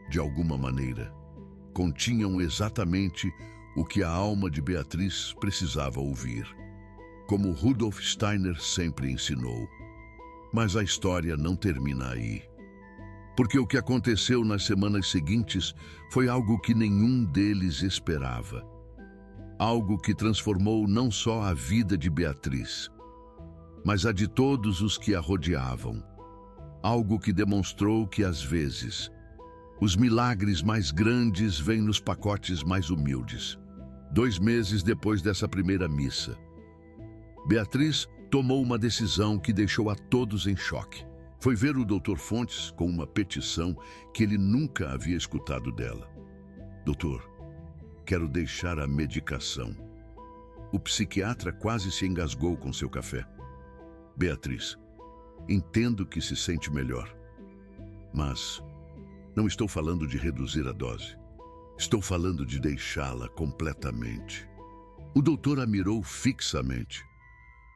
de alguma maneira, continham exatamente o que a alma de Beatriz precisava ouvir, como Rudolf Steiner sempre ensinou. Mas a história não termina aí. Porque o que aconteceu nas semanas seguintes foi algo que nenhum deles esperava. Algo que transformou não só a vida de Beatriz, mas a de todos os que a rodeavam. Algo que demonstrou que, às vezes, os milagres mais grandes vêm nos pacotes mais humildes. 2 meses depois dessa primeira missa, Beatriz tomou uma decisão que deixou a todos em choque. Foi ver o Dr. Fontes com uma petição que ele nunca havia escutado dela. Doutor, quero deixar a medicação. O psiquiatra quase se engasgou com seu café. Beatriz, entendo que se sente melhor, mas não estou falando de reduzir a dose. Estou falando de deixá-la completamente. O doutor a mirou fixamente.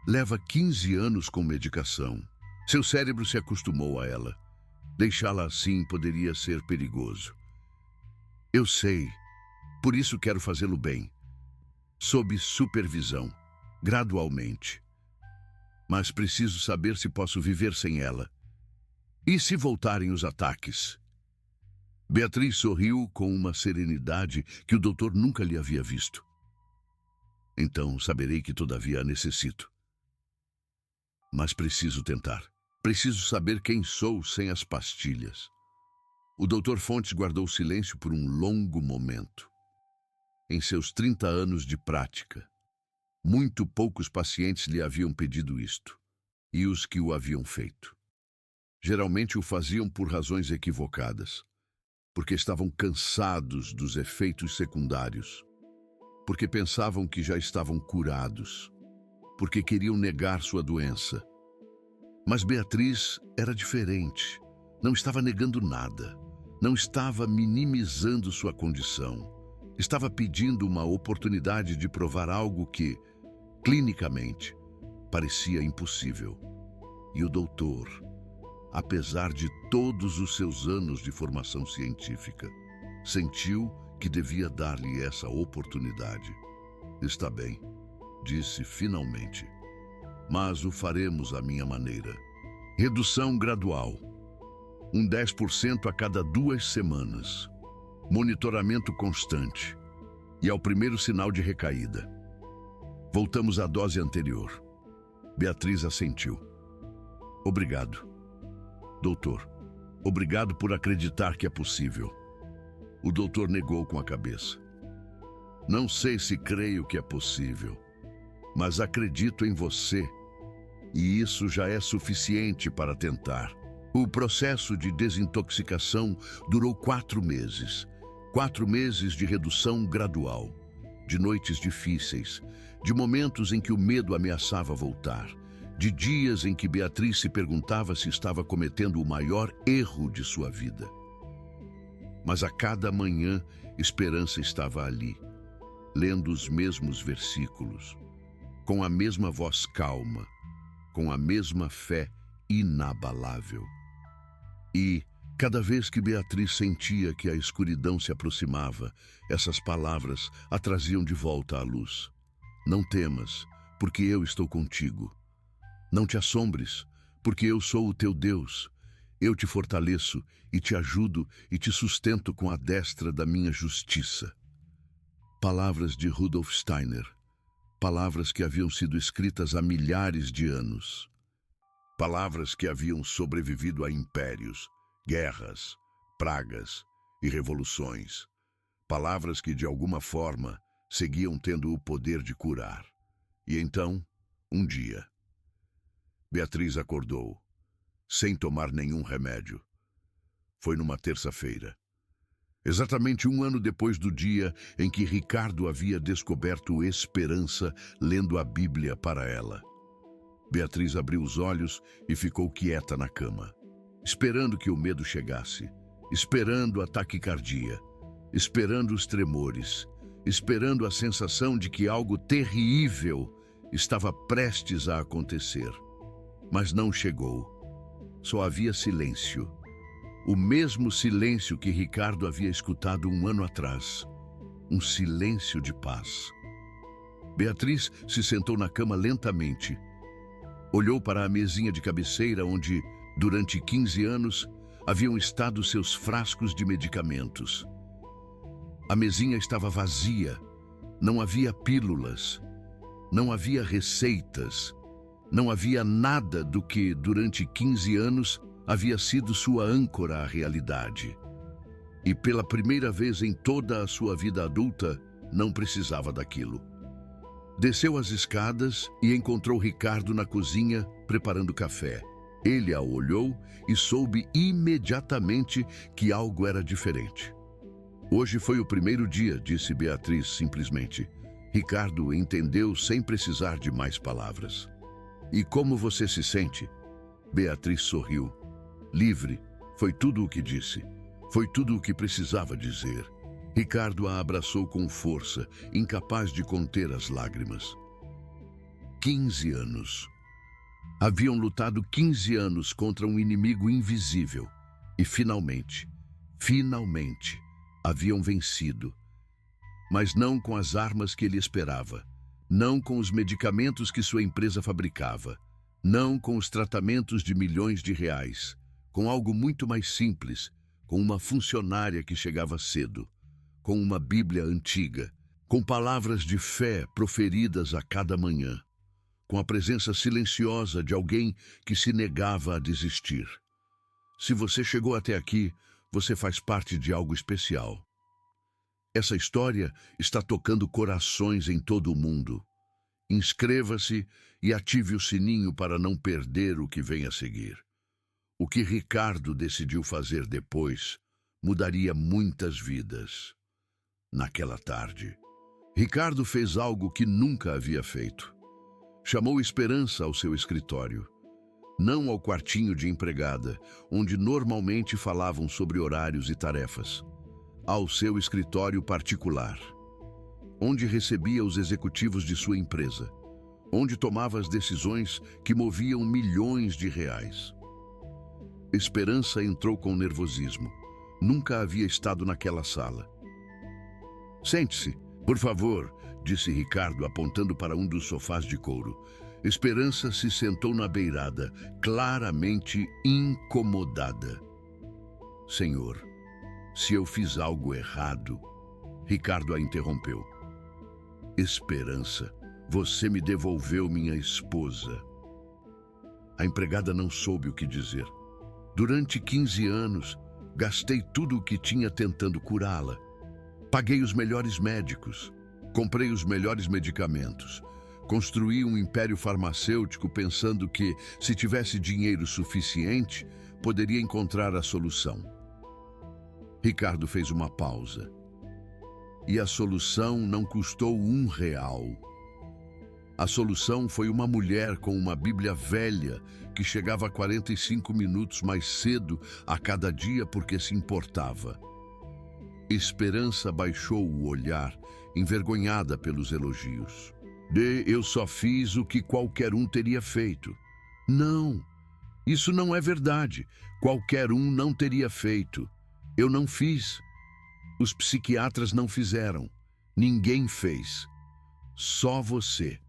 Leva 15 anos com medicação. Seu cérebro se acostumou a ela. Deixá-la assim poderia ser perigoso. Eu sei, por isso quero fazê-lo bem, sob supervisão, gradualmente. Mas preciso saber se posso viver sem ela. E se voltarem os ataques? Beatriz sorriu com uma serenidade que o doutor nunca lhe havia visto. Então saberei que todavia a necessito. Mas preciso tentar. Preciso saber quem sou sem as pastilhas. O Dr. Fontes guardou silêncio por um longo momento. Em seus 30 anos de prática, muito poucos pacientes lhe haviam pedido isto, e os que o haviam feito geralmente o faziam por razões equivocadas, porque estavam cansados dos efeitos secundários, porque pensavam que já estavam curados, porque queriam negar sua doença. Mas Beatriz era diferente. Não estava negando nada. Não estava minimizando sua condição. Estava pedindo uma oportunidade de provar algo que, clinicamente, parecia impossível. E o doutor, apesar de todos os seus anos de formação científica, sentiu que devia dar-lhe essa oportunidade. Está bem, disse finalmente, mas o faremos à minha maneira. Redução gradual. 10% a cada 2 semanas. Monitoramento constante. E ao primeiro sinal de recaída. Voltamos à dose anterior. Beatriz assentiu. Obrigado. Doutor, obrigado por acreditar que é possível. O doutor negou com a cabeça. Não sei se creio que é possível, mas acredito em você, e isso já é suficiente para tentar. O processo de desintoxicação durou 4 meses. 4 meses de redução gradual, de noites difíceis, de momentos em que o medo ameaçava voltar, de dias em que Beatriz se perguntava se estava cometendo o maior erro de sua vida. Mas a cada manhã, esperança estava ali, lendo os mesmos versículos, com a mesma voz calma, com a mesma fé inabalável. E, cada vez que Beatriz sentia que a escuridão se aproximava, essas palavras a traziam de volta à luz. Não temas, porque eu estou contigo. Não te assombres, porque eu sou o teu Deus. Eu te fortaleço e te ajudo e te sustento com a destra da minha justiça. Palavras de Rudolf Steiner. Palavras que haviam sido escritas há milhares de anos. Palavras que haviam sobrevivido a impérios, guerras, pragas e revoluções. Palavras que, de alguma forma, seguiam tendo o poder de curar. E então, um dia, Beatriz acordou, sem tomar nenhum remédio. Foi numa terça-feira. Exatamente um ano depois do dia em que Ricardo havia descoberto esperança lendo a Bíblia para ela. Beatriz abriu os olhos e ficou quieta na cama, esperando que o medo chegasse, esperando a taquicardia, esperando os tremores, esperando a sensação de que algo terrível estava prestes a acontecer. Mas não chegou. Só havia silêncio. O mesmo silêncio que Ricardo havia escutado um ano atrás. Um silêncio de paz. Beatriz se sentou na cama lentamente. Olhou para a mesinha de cabeceira onde, durante 15 anos, haviam estado seus frascos de medicamentos. A mesinha estava vazia. Não havia pílulas. Não havia receitas. Não havia nada do que, durante 15 anos, havia sido sua âncora à realidade. E pela primeira vez em toda a sua vida adulta, não precisava daquilo. Desceu as escadas e encontrou Ricardo na cozinha, preparando café. Ele a olhou e soube imediatamente que algo era diferente. Hoje foi o primeiro dia, disse Beatriz simplesmente. Ricardo entendeu sem precisar de mais palavras. E como você se sente? Beatriz sorriu. Livre, foi tudo o que disse. Foi tudo o que precisava dizer. Ricardo a abraçou com força, incapaz de conter as lágrimas. 15 anos. Haviam lutado 15 anos contra um inimigo invisível. E finalmente, haviam vencido. Mas não com as armas que ele esperava. Não com os medicamentos que sua empresa fabricava. Não com os tratamentos de milhões de reais. Com algo muito mais simples, com uma funcionária que chegava cedo, com uma Bíblia antiga, com palavras de fé proferidas a cada manhã, com a presença silenciosa de alguém que se negava a desistir. Se você chegou até aqui, você faz parte de algo especial. Essa história está tocando corações em todo o mundo. Inscreva-se e ative o sininho para não perder o que vem a seguir. O que Ricardo decidiu fazer depois mudaria muitas vidas. Naquela tarde, Ricardo fez algo que nunca havia feito. Chamou Esperança ao seu escritório. Não ao quartinho de empregada, onde normalmente falavam sobre horários e tarefas. Ao seu escritório particular, onde recebia os executivos de sua empresa, onde tomava as decisões que moviam milhões de reais. Esperança entrou com nervosismo. Nunca havia estado naquela sala. Sente-se, por favor, disse Ricardo, apontando para um dos sofás de couro. Esperança se sentou na beirada, claramente incomodada. Senhor, se eu fiz algo errado... Ricardo a interrompeu. Esperança, você me devolveu minha esposa. A empregada não soube o que dizer. Durante 15 anos, gastei tudo o que tinha tentando curá-la. Paguei os melhores médicos, comprei os melhores medicamentos, construí um império farmacêutico pensando que, se tivesse dinheiro suficiente, poderia encontrar a solução. Ricardo fez uma pausa. E a solução não custou R$1. A solução foi uma mulher com uma Bíblia velha que chegava 45 minutos mais cedo a cada dia porque se importava. Esperança baixou o olhar, envergonhada pelos elogios. Eu só fiz o que qualquer um teria feito. Não, isso não é verdade. Qualquer um não teria feito. Eu não fiz. Os psiquiatras não fizeram. Ninguém fez. Só você.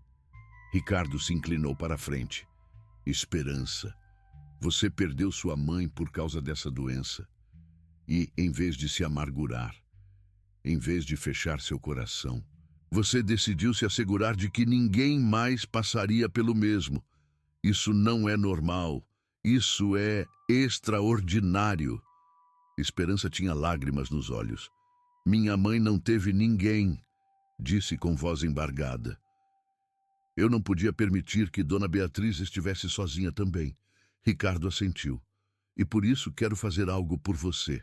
Ricardo se inclinou para a frente. Esperança, você perdeu sua mãe por causa dessa doença. E, em vez de se amargurar, em vez de fechar seu coração, você decidiu se assegurar de que ninguém mais passaria pelo mesmo. Isso não é normal. Isso é extraordinário. Esperança tinha lágrimas nos olhos. Minha mãe não teve ninguém, disse com voz embargada. Eu não podia permitir que Dona Beatriz estivesse sozinha também. Ricardo assentiu. E por isso quero fazer algo por você.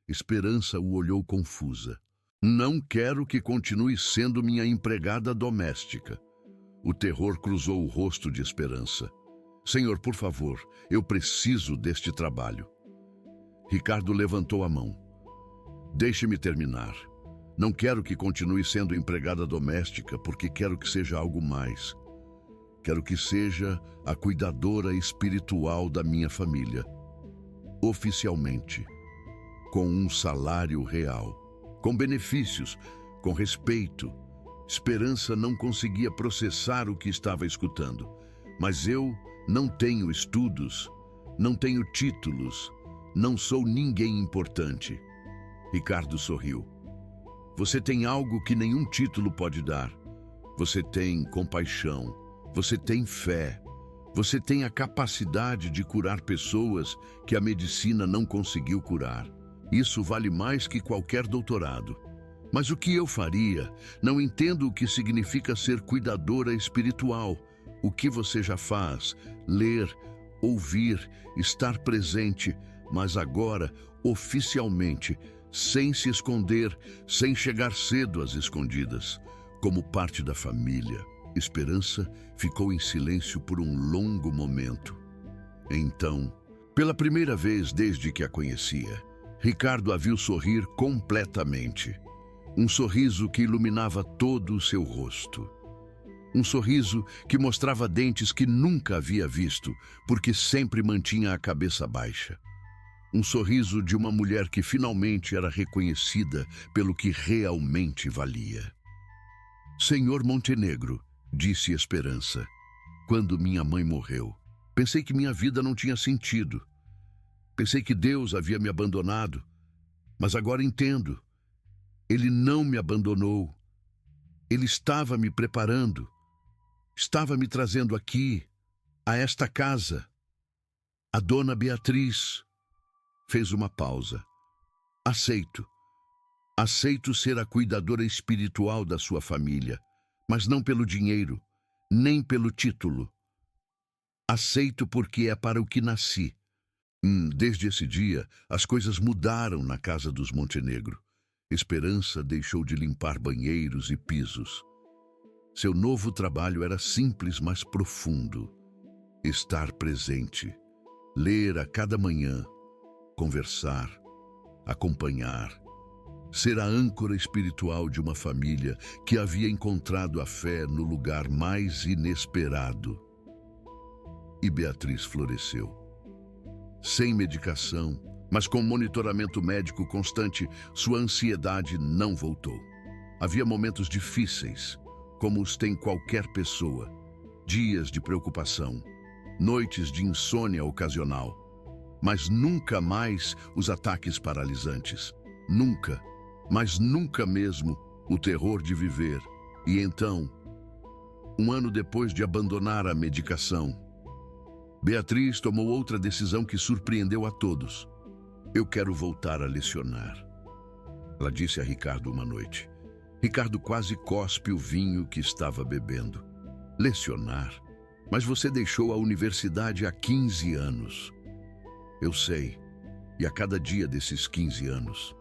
Esperança o olhou confusa. Não quero que continue sendo minha empregada doméstica. O terror cruzou o rosto de Esperança. Senhor, por favor, eu preciso deste trabalho. Ricardo levantou a mão. Deixe-me terminar. Não quero que continue sendo empregada doméstica, porque quero que seja algo mais. Quero que seja a cuidadora espiritual da minha família. Oficialmente. Com um salário real. Com benefícios, com respeito. Esperança não conseguia processar o que estava escutando. Mas eu não tenho estudos, não tenho títulos, não sou ninguém importante. Ricardo sorriu. Você tem algo que nenhum título pode dar. Você tem compaixão, você tem fé, você tem a capacidade de curar pessoas que a medicina não conseguiu curar. Isso vale mais que qualquer doutorado. Mas o que eu faria? Não entendo o que significa ser cuidadora espiritual. O que você já faz? Ler, ouvir, estar presente, mas agora, oficialmente, sem se esconder, sem chegar cedo às escondidas, como parte da família. Esperança ficou em silêncio por um longo momento. Então, pela primeira vez desde que a conhecia, Ricardo a viu sorrir completamente. Um sorriso que iluminava todo o seu rosto. Um sorriso que mostrava dentes que nunca havia visto, porque sempre mantinha a cabeça baixa. Um sorriso de uma mulher que finalmente era reconhecida pelo que realmente valia. Senhor Montenegro, disse Esperança, quando minha mãe morreu, pensei que minha vida não tinha sentido. Pensei que Deus havia me abandonado, mas agora entendo. Ele não me abandonou. Ele estava me preparando. Estava me trazendo aqui, a esta casa. A Dona Beatriz fez uma pausa. Aceito. Aceito ser a cuidadora espiritual da sua família, mas não pelo dinheiro, nem pelo título. Aceito porque é para o que nasci. Desde esse dia, as coisas mudaram na casa dos Montenegro. Esperança deixou de limpar banheiros e pisos. Seu novo trabalho era simples, mas profundo. Estar presente, ler a cada manhã, conversar, acompanhar, ser a âncora espiritual de uma família que havia encontrado a fé no lugar mais inesperado. E Beatriz floresceu. Sem medicação, mas com monitoramento médico constante, sua ansiedade não voltou. Havia momentos difíceis, como os tem qualquer pessoa. Dias de preocupação, noites de insônia ocasional. Mas nunca mais os ataques paralisantes. Nunca, mas nunca mesmo, o terror de viver. E então, um ano depois de abandonar a medicação, Beatriz tomou outra decisão que surpreendeu a todos. Eu quero voltar a lecionar. Ela disse a Ricardo uma noite. Ricardo quase cospe o vinho que estava bebendo. Lecionar? Mas você deixou a universidade há 15 anos. Eu sei, e a cada dia desses 15 anos,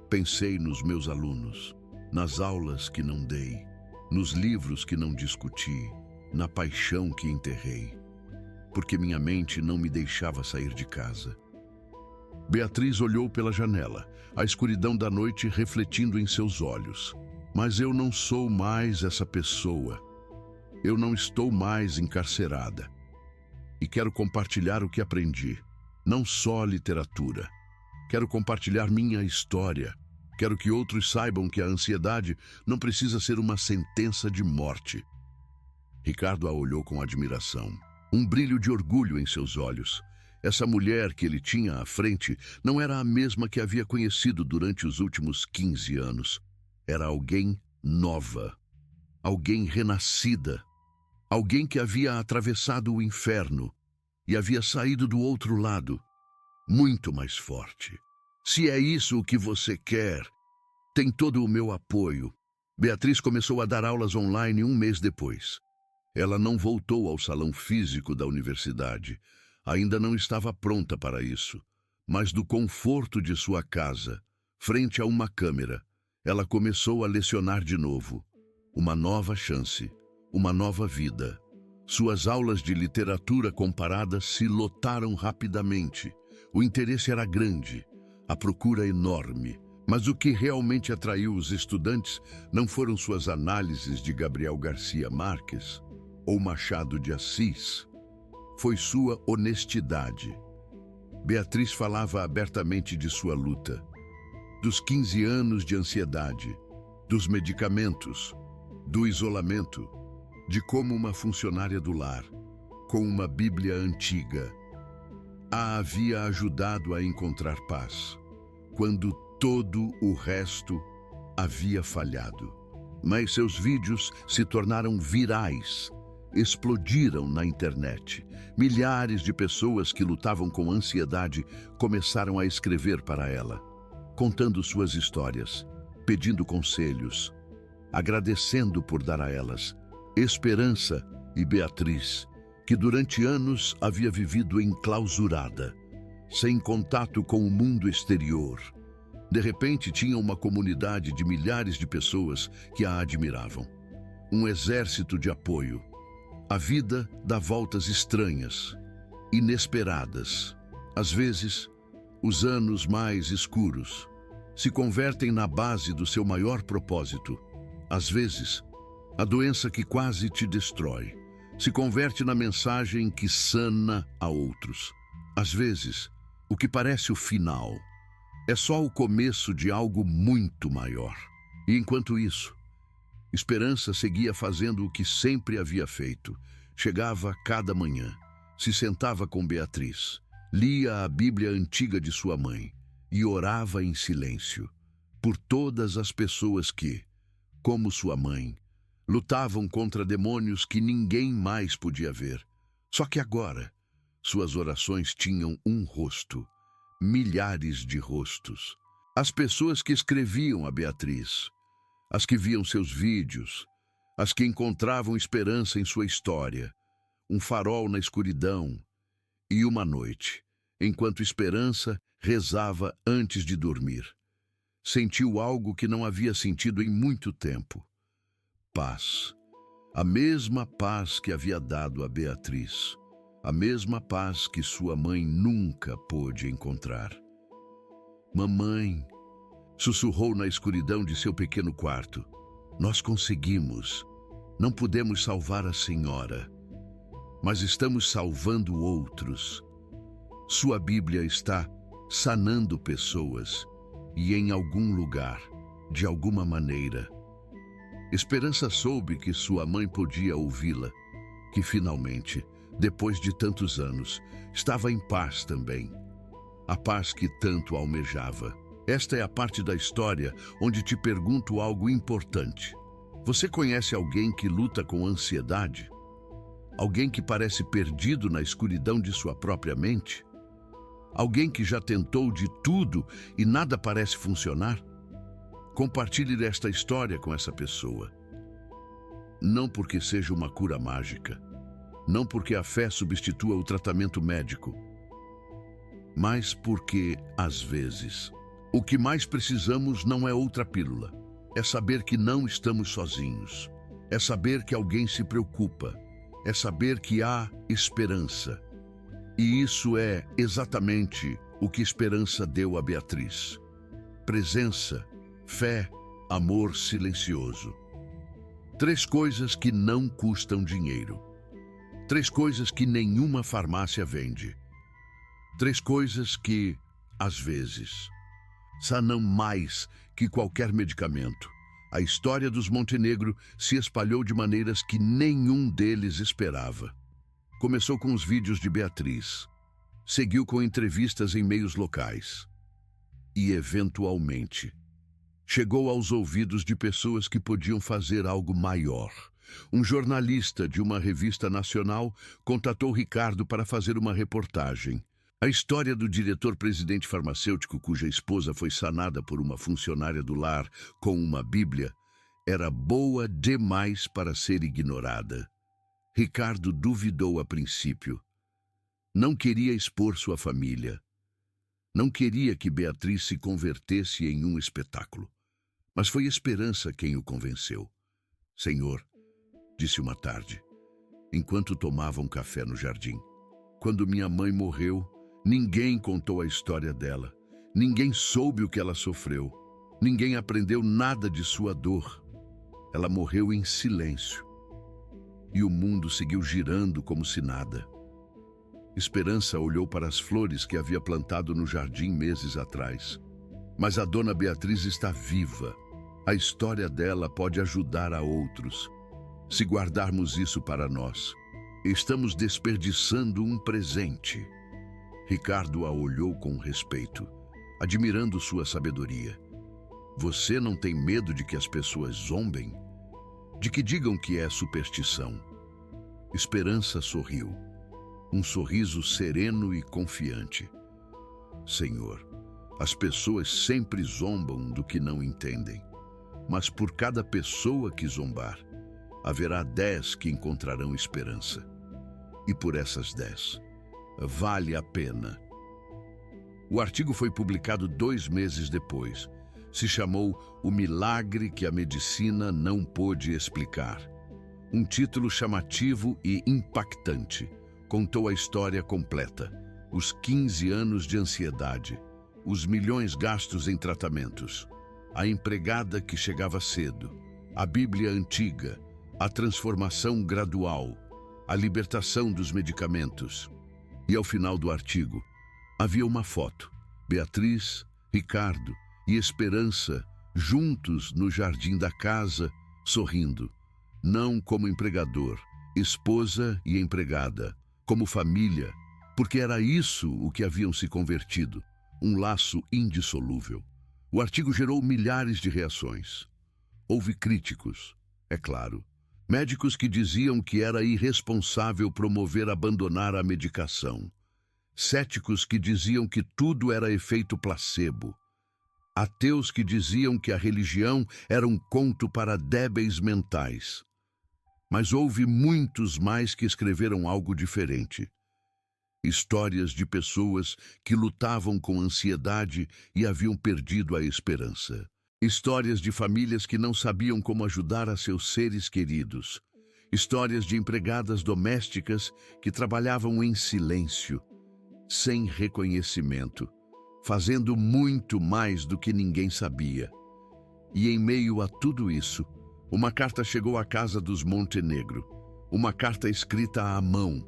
pensei nos meus alunos, nas aulas que não dei, nos livros que não discuti, na paixão que enterrei, porque minha mente não me deixava sair de casa. Beatriz olhou pela janela, a escuridão da noite refletindo em seus olhos. Mas eu não sou mais essa pessoa. Eu não estou mais encarcerada. E quero compartilhar o que aprendi. Não só literatura. Quero compartilhar minha história. Quero que outros saibam que a ansiedade não precisa ser uma sentença de morte. Ricardo a olhou com admiração. Um brilho de orgulho em seus olhos. Essa mulher que ele tinha à frente não era a mesma que havia conhecido durante os últimos 15 anos. Era alguém nova, alguém renascida, alguém que havia atravessado o inferno e havia saído do outro lado, muito mais forte. Se é isso o que você quer, tem todo o meu apoio. Beatriz começou a dar aulas online um mês depois. Ela não voltou ao salão físico da universidade. Ainda não estava pronta para isso. Mas do conforto de sua casa, frente a uma câmera, ela começou a lecionar de novo. Uma nova chance, uma nova vida. Suas aulas de literatura comparada se lotaram rapidamente. O interesse era grande, a procura enorme. Mas o que realmente atraiu os estudantes não foram suas análises de Gabriel Garcia Marques ou Machado de Assis. Foi sua honestidade. Beatriz falava abertamente de sua luta, dos 15 anos de ansiedade, dos medicamentos, do isolamento, de como uma funcionária do lar, com uma Bíblia antiga, a havia ajudado a encontrar paz, quando todo o resto havia falhado. Mas seus vídeos se tornaram virais, explodiram na internet. Milhares de pessoas que lutavam com ansiedade começaram a escrever para ela, contando suas histórias, pedindo conselhos, agradecendo por dar a elas esperança. E Beatriz, que durante anos havia vivido enclausurada, sem contato com o mundo exterior, de repente tinha uma comunidade de milhares de pessoas que a admiravam. Um exército de apoio. A vida dá voltas estranhas, inesperadas. Às vezes, os anos mais escuros se convertem na base do seu maior propósito. Às vezes, a doença que quase te destrói se converte na mensagem que sana a outros. Às vezes, o que parece o final é só o começo de algo muito maior. E enquanto isso, Esperança seguia fazendo o que sempre havia feito. Chegava cada manhã, se sentava com Beatriz, lia a Bíblia antiga de sua mãe e orava em silêncio por todas as pessoas que, como sua mãe, lutavam contra demônios que ninguém mais podia ver. Só que agora, suas orações tinham um rosto, milhares de rostos. As pessoas que escreviam a Beatriz, as que viam seus vídeos, as que encontravam esperança em sua história, um farol na escuridão. E uma noite, enquanto Esperança rezava antes de dormir, sentiu algo que não havia sentido em muito tempo. Paz. A mesma paz que havia dado a Beatriz. A mesma paz que sua mãe nunca pôde encontrar. Mamãe, sussurrou na escuridão de seu pequeno quarto. Nós conseguimos. Não podemos salvar a senhora, mas estamos salvando outros. Sua Bíblia está sanando pessoas e em algum lugar, de alguma maneira. Esperança soube que sua mãe podia ouvi-la, que finalmente, depois de tantos anos, estava em paz também. A paz que tanto almejava. Esta é a parte da história onde te pergunto algo importante. Você conhece alguém que luta com ansiedade? Alguém que parece perdido na escuridão de sua própria mente? Alguém que já tentou de tudo e nada parece funcionar? Compartilhe esta história com essa pessoa. Não porque seja uma cura mágica, não porque a fé substitua o tratamento médico, mas porque, às vezes, o que mais precisamos não é outra pílula. É saber que não estamos sozinhos. É saber que alguém se preocupa. É saber que há esperança. E isso é exatamente o que Esperança deu a Beatriz. Presença, fé, amor silencioso. 3 coisas que não custam dinheiro. 3 coisas que nenhuma farmácia vende. 3 coisas que, às vezes, sanam mais que qualquer medicamento. A história dos Montenegro se espalhou de maneiras que nenhum deles esperava. Começou com os vídeos de Beatriz, seguiu com entrevistas em meios locais e, eventualmente, chegou aos ouvidos de pessoas que podiam fazer algo maior. Um jornalista de uma revista nacional contatou Ricardo para fazer uma reportagem. A história do diretor-presidente farmacêutico cuja esposa foi sanada por uma funcionária do lar com uma Bíblia era boa demais para ser ignorada. Ricardo duvidou a princípio. Não queria expor sua família. Não queria que Beatriz se convertesse em um espetáculo. Mas foi Esperança quem o convenceu. Senhor, disse uma tarde, enquanto tomavam café no jardim, quando minha mãe morreu, ninguém contou a história dela. Ninguém soube o que ela sofreu. Ninguém aprendeu nada de sua dor. Ela morreu em silêncio. E o mundo seguiu girando como se nada. Esperança olhou para as flores que havia plantado no jardim meses atrás. Mas a dona Beatriz está viva. A história dela pode ajudar a outros. Se guardarmos isso para nós, estamos desperdiçando um presente. Ricardo a olhou com respeito, admirando sua sabedoria. Você não tem medo de que as pessoas zombem? De que digam que é superstição? Esperança sorriu, um sorriso sereno e confiante. Senhor, as pessoas sempre zombam do que não entendem, mas por cada pessoa que zombar, haverá 10 que encontrarão esperança. E por essas 10, vale a pena. O artigo foi publicado 2 meses depois. Se chamou O Milagre que a Medicina Não Pôde Explicar. Um título chamativo e impactante. Contou a história completa. Os 15 anos de ansiedade. Os milhões gastos em tratamentos. A empregada que chegava cedo. A Bíblia antiga. A transformação gradual. A libertação dos medicamentos. E ao final do artigo, havia uma foto. Beatriz, Ricardo e Esperança, juntos no jardim da casa, sorrindo. Não como empregador, esposa e empregada, como família, porque era isso o que haviam se convertido, um laço indissolúvel. O artigo gerou milhares de reações. Houve críticos, é claro. Médicos que diziam que era irresponsável promover abandonar a medicação. Céticos que diziam que tudo era efeito placebo. Ateus que diziam que a religião era um conto para débeis mentais. Mas houve muitos mais que escreveram algo diferente. Histórias de pessoas que lutavam com ansiedade e haviam perdido a esperança. Histórias de famílias que não sabiam como ajudar a seus seres queridos. Histórias de empregadas domésticas que trabalhavam em silêncio, sem reconhecimento, fazendo muito mais do que ninguém sabia. E em meio a tudo isso, uma carta chegou à casa dos Montenegro, uma carta escrita à mão,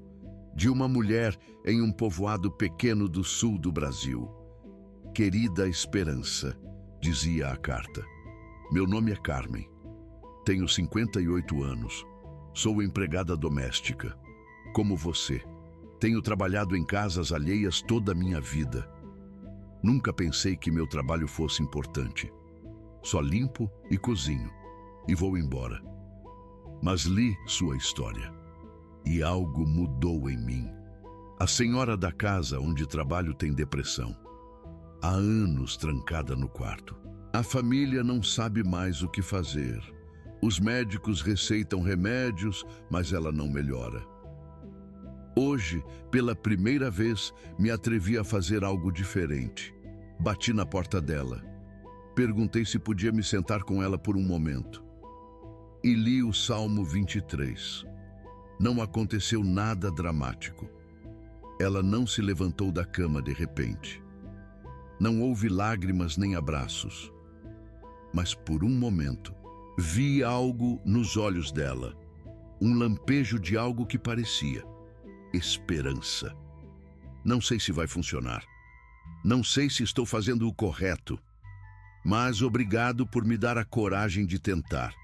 de uma mulher em um povoado pequeno do sul do Brasil. Querida Esperança, dizia a carta, meu nome é Carmen, tenho 58 anos, sou empregada doméstica. Como você, tenho trabalhado em casas alheias toda a minha vida. Nunca pensei que meu trabalho fosse importante. Só limpo e cozinho, e vou embora. Mas li sua história, e algo mudou em mim. A senhora da casa onde trabalho tem depressão. Há anos trancada no quarto. A família não sabe mais o que fazer. Os médicos receitam remédios, mas ela não melhora. Hoje, pela primeira vez, me atrevi a fazer algo diferente. Bati na porta dela. Perguntei se podia me sentar com ela por um momento. E li o Salmo 23. Não aconteceu nada dramático. Ela não se levantou da cama de repente. Não houve lágrimas nem abraços. Mas por um momento, vi algo nos olhos dela. Um lampejo de algo que parecia esperança. Não sei se vai funcionar. Não sei se estou fazendo o correto. Mas obrigado por me dar a coragem de tentar.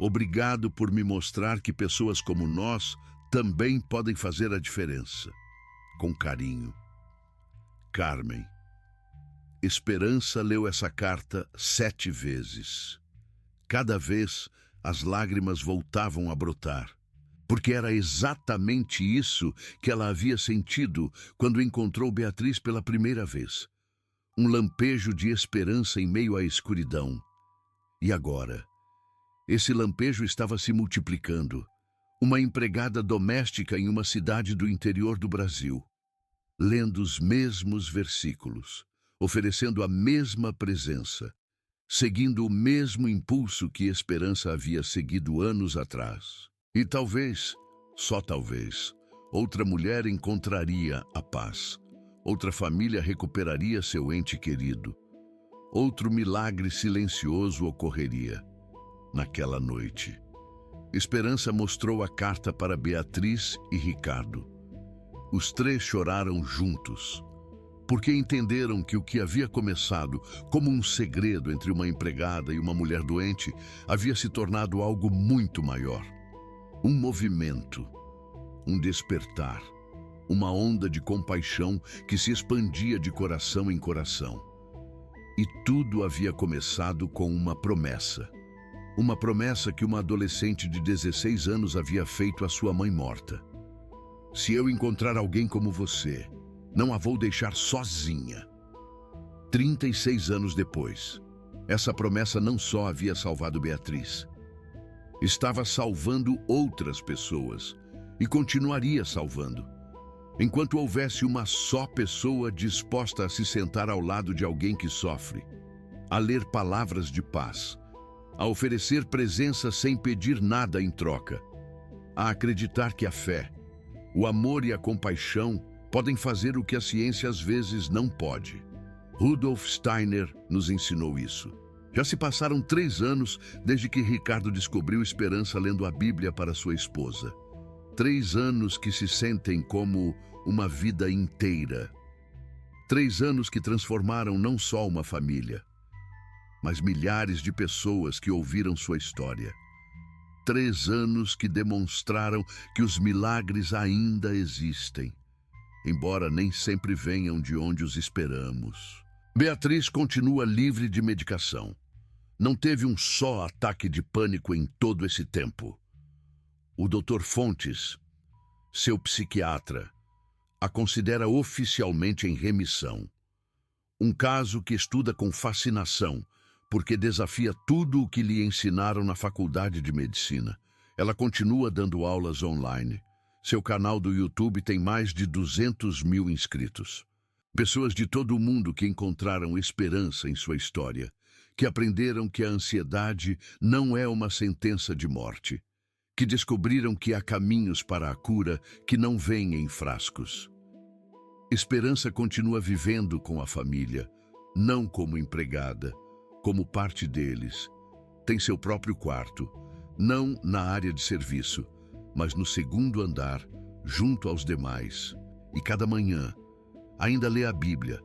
Obrigado por me mostrar que pessoas como nós também podem fazer a diferença. Com carinho. Carmen. Esperança leu essa carta 7 vezes. Cada vez, as lágrimas voltavam a brotar. Porque era exatamente isso que ela havia sentido quando encontrou Beatriz pela primeira vez. Um lampejo de esperança em meio à escuridão. E agora? Esse lampejo estava se multiplicando. uma empregada doméstica em uma cidade do interior do Brasil, lendo os mesmos versículos, oferecendo a mesma presença, seguindo o mesmo impulso que Esperança havia seguido anos atrás. E talvez, só talvez, outra mulher encontraria a paz, outra família recuperaria seu ente querido, outro milagre silencioso ocorreria naquela noite. Esperança mostrou a carta para Beatriz e Ricardo. Os três choraram juntos, porque entenderam que o que havia começado como um segredo entre uma empregada e uma mulher doente havia se tornado algo muito maior. Um movimento, um despertar, uma onda de compaixão que se expandia de coração em coração. E tudo havia começado com uma promessa. Uma promessa que uma adolescente de 16 anos havia feito à sua mãe morta. Se eu encontrar alguém como você, não a vou deixar sozinha. 36 anos depois, essa promessa não só havia salvado Beatriz, estava salvando outras pessoas e continuaria salvando. Enquanto houvesse uma só pessoa disposta a se sentar ao lado de alguém que sofre, a ler palavras de paz, a oferecer presença sem pedir nada em troca, a acreditar que a fé, o amor e a compaixão podem fazer o que a ciência às vezes não pode. Rudolf Steiner nos ensinou isso. Já se passaram 3 anos desde que Ricardo descobriu Esperança lendo a Bíblia para sua esposa. 3 anos que se sentem como uma vida inteira. 3 anos que transformaram não só uma família, mas milhares de pessoas que ouviram sua história. 3 anos que demonstraram que os milagres ainda existem, embora nem sempre venham de onde os esperamos. Beatriz continua livre de medicação. Não teve um só ataque de pânico em todo esse tempo. O Dr. Fontes, seu psiquiatra, a considera oficialmente em remissão. Um caso que estuda com fascinação, porque desafia tudo o que lhe ensinaram na faculdade de medicina. Ela continua dando aulas online. Seu canal do YouTube tem mais de 200 mil inscritos. Pessoas de todo o mundo que encontraram esperança em sua história, que aprenderam que a ansiedade não é uma sentença de morte, que descobriram que há caminhos para a cura que não vêm em frascos. Esperança continua vivendo com a família, não como empregada, como parte deles. Tem seu próprio quarto, não na área de serviço, mas no segundo andar, junto aos demais. E cada manhã, ainda lê a Bíblia,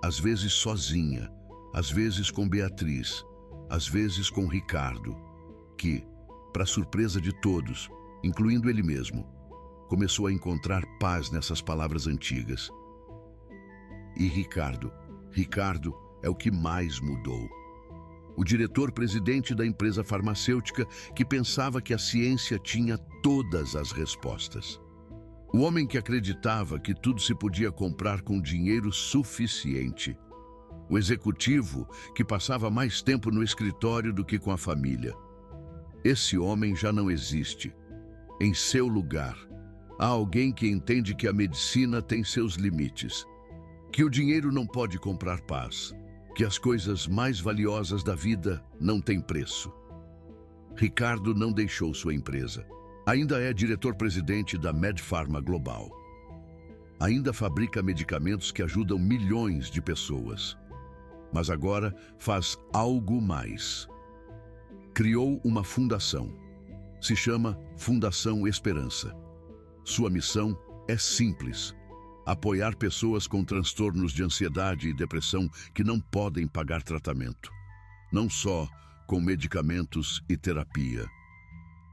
às vezes sozinha, às vezes com Beatriz, às vezes com Ricardo, que, para surpresa de todos, incluindo ele mesmo, começou a encontrar paz nessas palavras antigas. E Ricardo é o que mais mudou. O diretor-presidente da empresa farmacêutica que pensava que a ciência tinha todas as respostas. O homem que acreditava que tudo se podia comprar com dinheiro suficiente. O executivo que passava mais tempo no escritório do que com a família. Esse homem já não existe. Em seu lugar, há alguém que entende que a medicina tem seus limites, que o dinheiro não pode comprar paz, que as coisas mais valiosas da vida não têm preço. Ricardo não deixou sua empresa. Ainda é diretor-presidente da MedPharma Global. Ainda fabrica medicamentos que ajudam milhões de pessoas. Mas agora faz algo mais. Criou uma fundação. Se chama Fundação Esperança. Sua missão é simples: apoiar pessoas com transtornos de ansiedade e depressão que não podem pagar tratamento. Não só com medicamentos e terapia,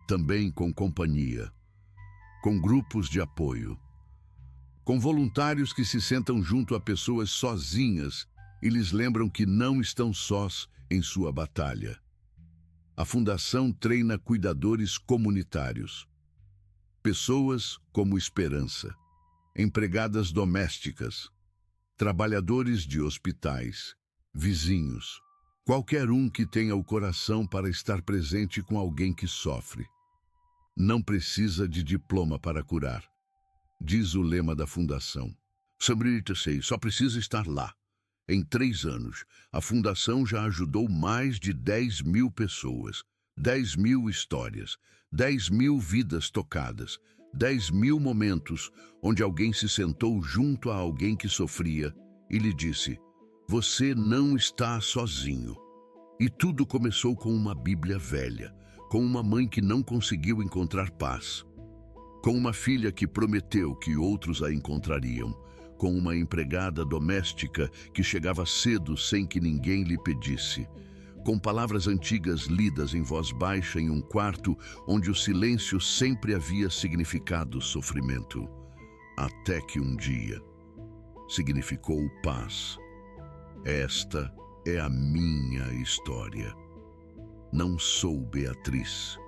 também com companhia, com grupos de apoio, com voluntários que se sentam junto a pessoas sozinhas e lhes lembram que não estão sós em sua batalha. A Fundação treina cuidadores comunitários, pessoas como Esperança, empregadas domésticas, trabalhadores de hospitais, vizinhos, qualquer um que tenha o coração para estar presente com alguém que sofre. não precisa de diploma para curar, diz o lema da fundação. Samritha só precisa estar lá. Em 3 anos, a fundação já ajudou mais de 10.000 pessoas, 10.000 histórias, 10.000 vidas tocadas, 10.000 momentos onde alguém se sentou junto a alguém que sofria e lhe disse: "Você não está sozinho." E tudo começou com uma Bíblia velha, com uma mãe que não conseguiu encontrar paz, com uma filha que prometeu que outros a encontrariam, com uma empregada doméstica que chegava cedo sem que ninguém lhe pedisse, com palavras antigas lidas em voz baixa em um quarto onde o silêncio sempre havia significado sofrimento, até que um dia significou paz. Esta é a minha história. Não sou Beatriz,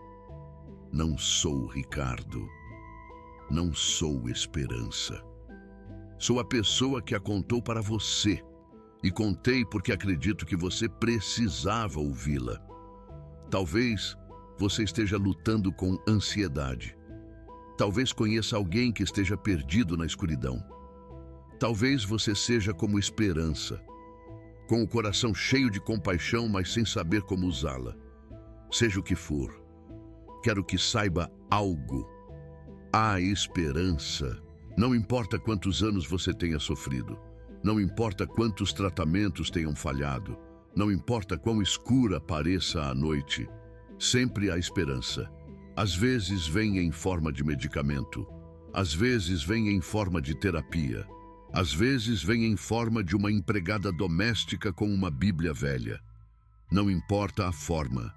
não sou Ricardo, não sou Esperança. Sou a pessoa que a contou para você, e contei porque acredito que você precisava ouvi-la. Talvez você esteja lutando com ansiedade. Talvez conheça alguém que esteja perdido na escuridão. Talvez você seja como Esperança, com o coração cheio de compaixão, mas sem saber como usá-la. Seja o que for, quero que saiba algo. Há esperança. Não importa quantos anos você tenha sofrido, não importa quantos tratamentos tenham falhado, não importa quão escura pareça a noite, sempre há esperança. Às vezes vem em forma de medicamento, às vezes vem em forma de terapia, às vezes vem em forma de uma empregada doméstica com uma Bíblia velha. Não importa a forma.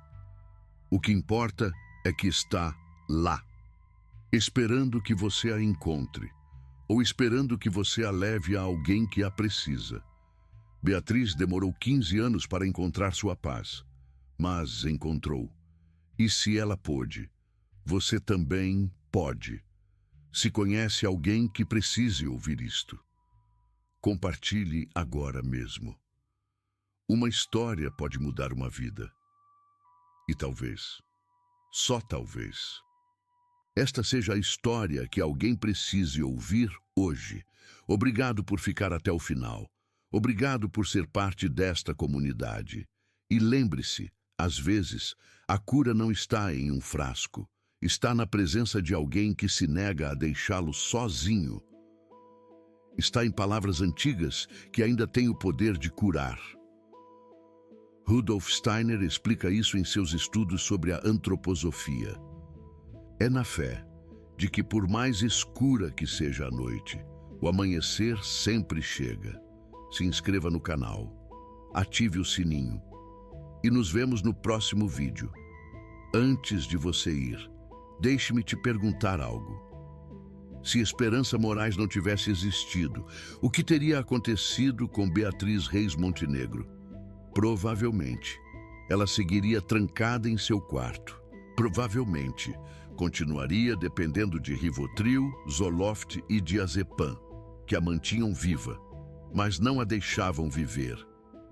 O que importa é que está lá, esperando que você a encontre, ou esperando que você a leve a alguém que a precisa. Beatriz demorou 15 anos para encontrar sua paz, mas encontrou. E se ela pôde, você também pode. Se conhece alguém que precise ouvir isto, compartilhe agora mesmo. Uma história pode mudar uma vida. E talvez, só talvez, esta seja a história que alguém precise ouvir hoje. Obrigado por ficar até o final. Obrigado por ser parte desta comunidade. E lembre-se, às vezes, a cura não está em um frasco. Está na presença de alguém que se nega a deixá-lo sozinho. Está em palavras antigas que ainda têm o poder de curar. Rudolf Steiner explica isso em seus estudos sobre a antroposofia. É na fé de que, por mais escura que seja a noite, o amanhecer sempre chega. Se inscreva no canal, ative o sininho e nos vemos no próximo vídeo. Antes de você ir, deixe-me te perguntar algo. Se Esperança Moraes não tivesse existido, o que teria acontecido com Beatriz Reis Montenegro? Provavelmente, ela seguiria trancada em seu quarto. Provavelmente, continuaria dependendo de Rivotril, Zoloft e Diazepam, que a mantinham viva, mas não a deixavam viver.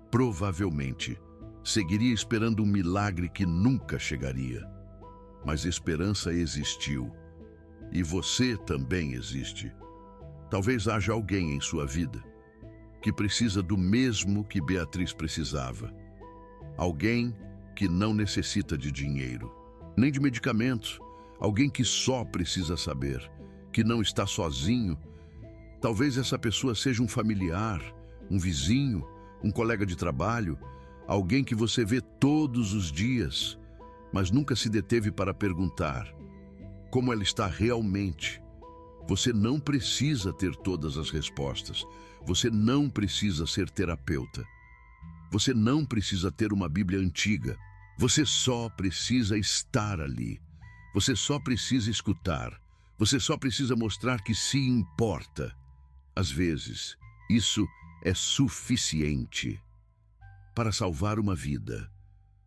Provavelmente, seguiria esperando um milagre que nunca chegaria. Mas esperança existiu. E você também existe. Talvez haja alguém em sua vida que precisa do mesmo que Beatriz precisava. Alguém que não necessita de dinheiro, nem de medicamentos. Alguém que só precisa saber que não está sozinho. Talvez essa pessoa seja um familiar, um vizinho, um colega de trabalho, alguém que você vê todos os dias, mas nunca se deteve para perguntar como ela está realmente. Você não precisa ter todas as respostas. Você não precisa ser terapeuta. Você não precisa ter uma Bíblia antiga. Você só precisa estar ali. Você só precisa escutar. Você só precisa mostrar que se importa. Às vezes, isso é suficiente para salvar uma vida.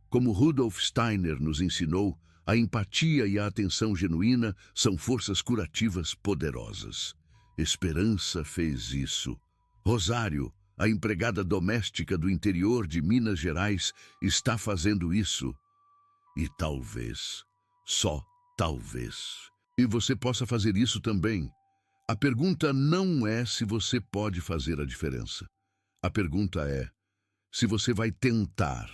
Como Rudolf Steiner nos ensinou, a empatia e a atenção genuína são forças curativas poderosas. Esperança fez isso. Rosário, a empregada doméstica do interior de Minas Gerais, está fazendo isso. E talvez, só Talvez. E você possa fazer isso também. A pergunta não é se você pode fazer a diferença. A pergunta é se você vai tentar.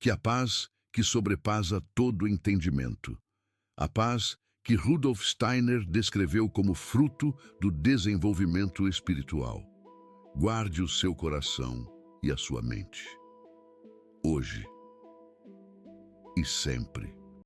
Que a paz que sobrepassa todo entendimento, a paz que Rudolf Steiner descreveu como fruto do desenvolvimento espiritual, guarde o seu coração e a sua mente, hoje e sempre.